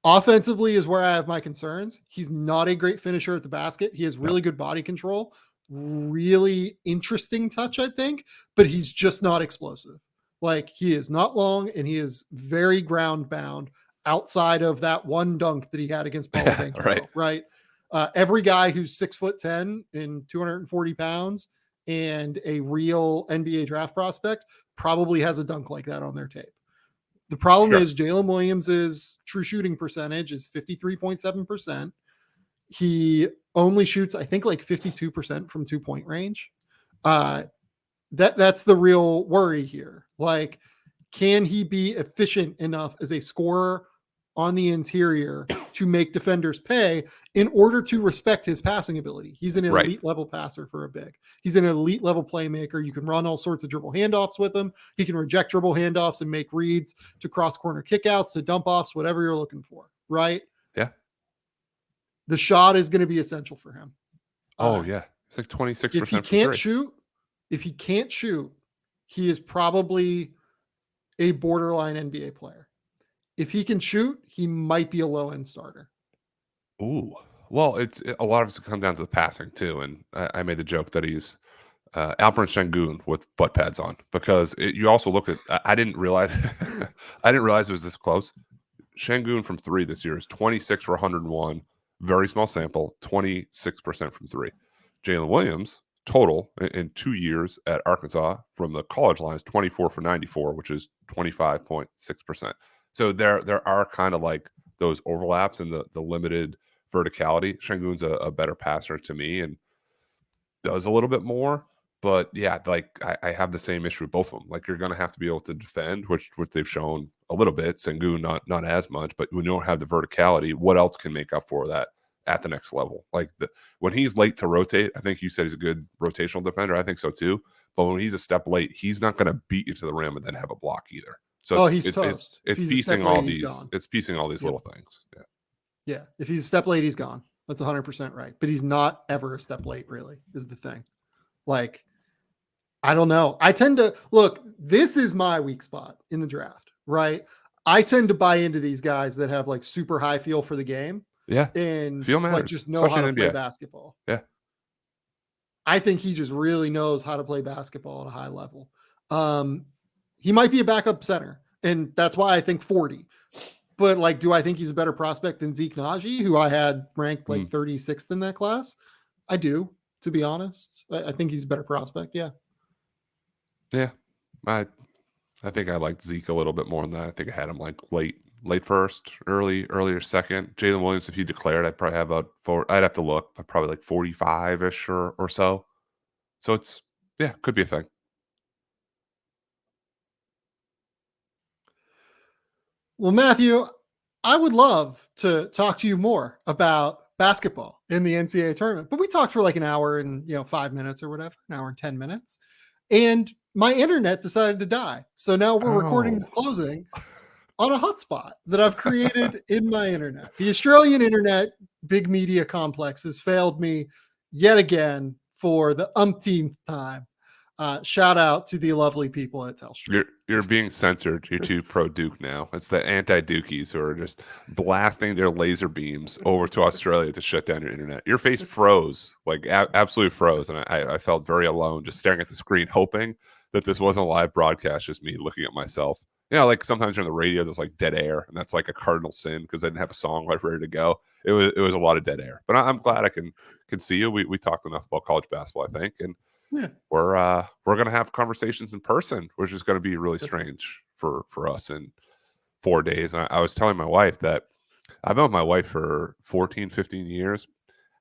Offensively is where I have my concerns. He's not a great finisher at the basket. He has really good body control, really interesting touch, I think, but he's just not explosive. Like, he is not long, and he is very ground bound outside of that one dunk that he had against Paolo Banchero, right? Every guy who's 6'10" and 240 pounds and a real NBA draft prospect probably has a dunk like that on their tape. The problem is Jaylin Williams' true shooting percentage is 53.7%. He only shoots, I think, like 52% from 2-point range. That's the real worry here. Like, can he be efficient enough as a scorer on the interior to make defenders pay in order to respect his passing ability? He's an elite level passer for a big. He's an elite level playmaker. You can run all sorts of dribble handoffs with him. He can reject dribble handoffs and make reads to cross corner kickouts, to dump offs, whatever you're looking for, right? Yeah. The shot is going to be essential for him. It's like 26%. If he can't shoot, he is probably a borderline NBA player. If he can shoot, he might be a low-end starter. Ooh. Well, a lot of it's come down to the passing too, and I made the joke that he's Alperen Sengun with butt pads on, because you also look at. I didn't realize it was this close. Sengun from 3 this year is 26 for 101, very small sample, 26% from 3. Jaylin Williams total in 2 years at Arkansas from the college line is 24 for 94, which is 25.6%. So there are kind of like those overlaps in the limited verticality. Sengun's a better passer to me and does a little bit more. But yeah, like I have the same issue with both of them. Like, you're going to have to be able to defend, which they've shown a little bit. Sengun not as much, but when you don't have the verticality, what else can make up for that at the next level? Like, when he's late to rotate, I think you said he's a good rotational defender. I think so too. But when he's a step late, he's not going to beat you to the rim and then have a block either. So he's toast. It's piecing all these. It's piecing all these little things. Yeah. If he's a step late, he's gone. That's 100% right. But he's not ever a step late, really, is the thing. Like, I don't know. I tend to look. This is my weak spot in the draft, right? I tend to buy into these guys that have like super high feel for the game. Yeah, and feel matters, like just know how to play basketball. Yeah, I think he just really knows how to play basketball at a high level. He might be a backup center, and that's why I think 40. But like, do I think he's a better prospect than Zeke Naji, who I had ranked like 36th in that class? I do, to be honest. I think he's a better prospect. Yeah. Yeah. I think I liked Zeke a little bit more than that. I think I had him like late first, earlier second. Jaylin Williams, if he declared, I'd probably have about 4. I'd have to look, but probably like 45-ish or so. So it's, could be a thing. Well, Matthew, I would love to talk to you more about basketball in the NCAA tournament, but we talked for like an hour and 5 minutes or whatever, an hour and 10 minutes, and my internet decided to die. So now we're recording this closing on a hotspot that I've created in my internet. The Australian internet big media complex has failed me yet again for the umpteenth time. Shout out to the lovely people at Telstra. You're being censored. You're too pro Duke now. It's the anti-Dukies who are just blasting their laser beams over to Australia to shut down your internet. Your face froze, like absolutely froze, and I felt very alone, just staring at the screen, hoping that this wasn't a live broadcast, just me looking at myself. Like sometimes on the radio, there's like dead air, and that's like a cardinal sin because I didn't have a song like ready to go. It was a lot of dead air, but I'm glad I can see you. We talked enough about college basketball, I think, and we're gonna have conversations in person, which is gonna be really strange for us in 4 days. And I was telling my wife that I've been with my wife for 14, 15 years.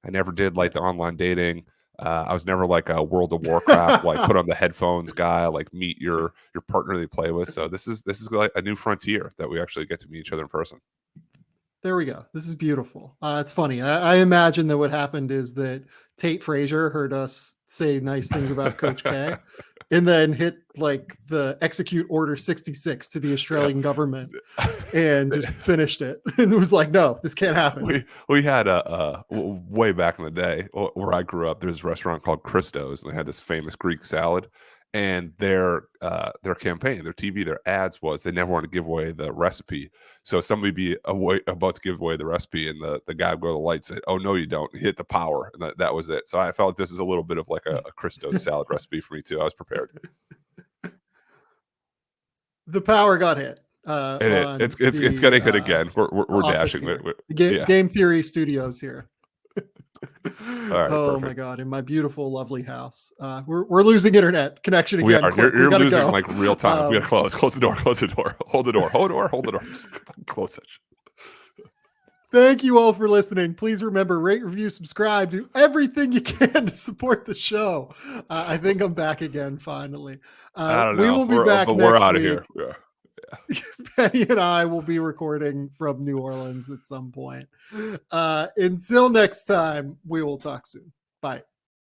I never did like the online dating. I was never like a World of Warcraft, like put on the headphones guy, like meet your partner they play with. So this is like a new frontier that we actually get to meet each other in person. There we go. This is beautiful. It's funny. I imagine that what happened is that Tate Frazier heard us say nice things about Coach K and then hit like the execute order 66 to the Australian government and just finished it. And it was like, no, this can't happen. We had way back in the day where I grew up, there's a restaurant called Christo's, and they had this famous Greek salad. And their campaign, their TV, their ads was they never wanted to give away the recipe. So somebody be about to give away the recipe, and the guy would go to the light and say, "Oh no, you don't." He hit the power, and that was it. So I felt like this is a little bit of like a Christo's salad recipe for me too. I was prepared. The power got hit. It's gonna hit again. We're dashing it. Game Theory Studios here. Right, oh my god! In my beautiful, lovely house, we're losing internet connection again. You're losing go. Like real time. We gotta close the door. Hold the door. Close it. Thank you all for listening. Please remember, rate, review, subscribe, do everything you can to support the show. I think I'm back again finly. I don't know. We will be back next we're out week. of here. Yeah. Pennie and I will be recording from New Orleans at some point. Until next time, we will talk soon. Bye.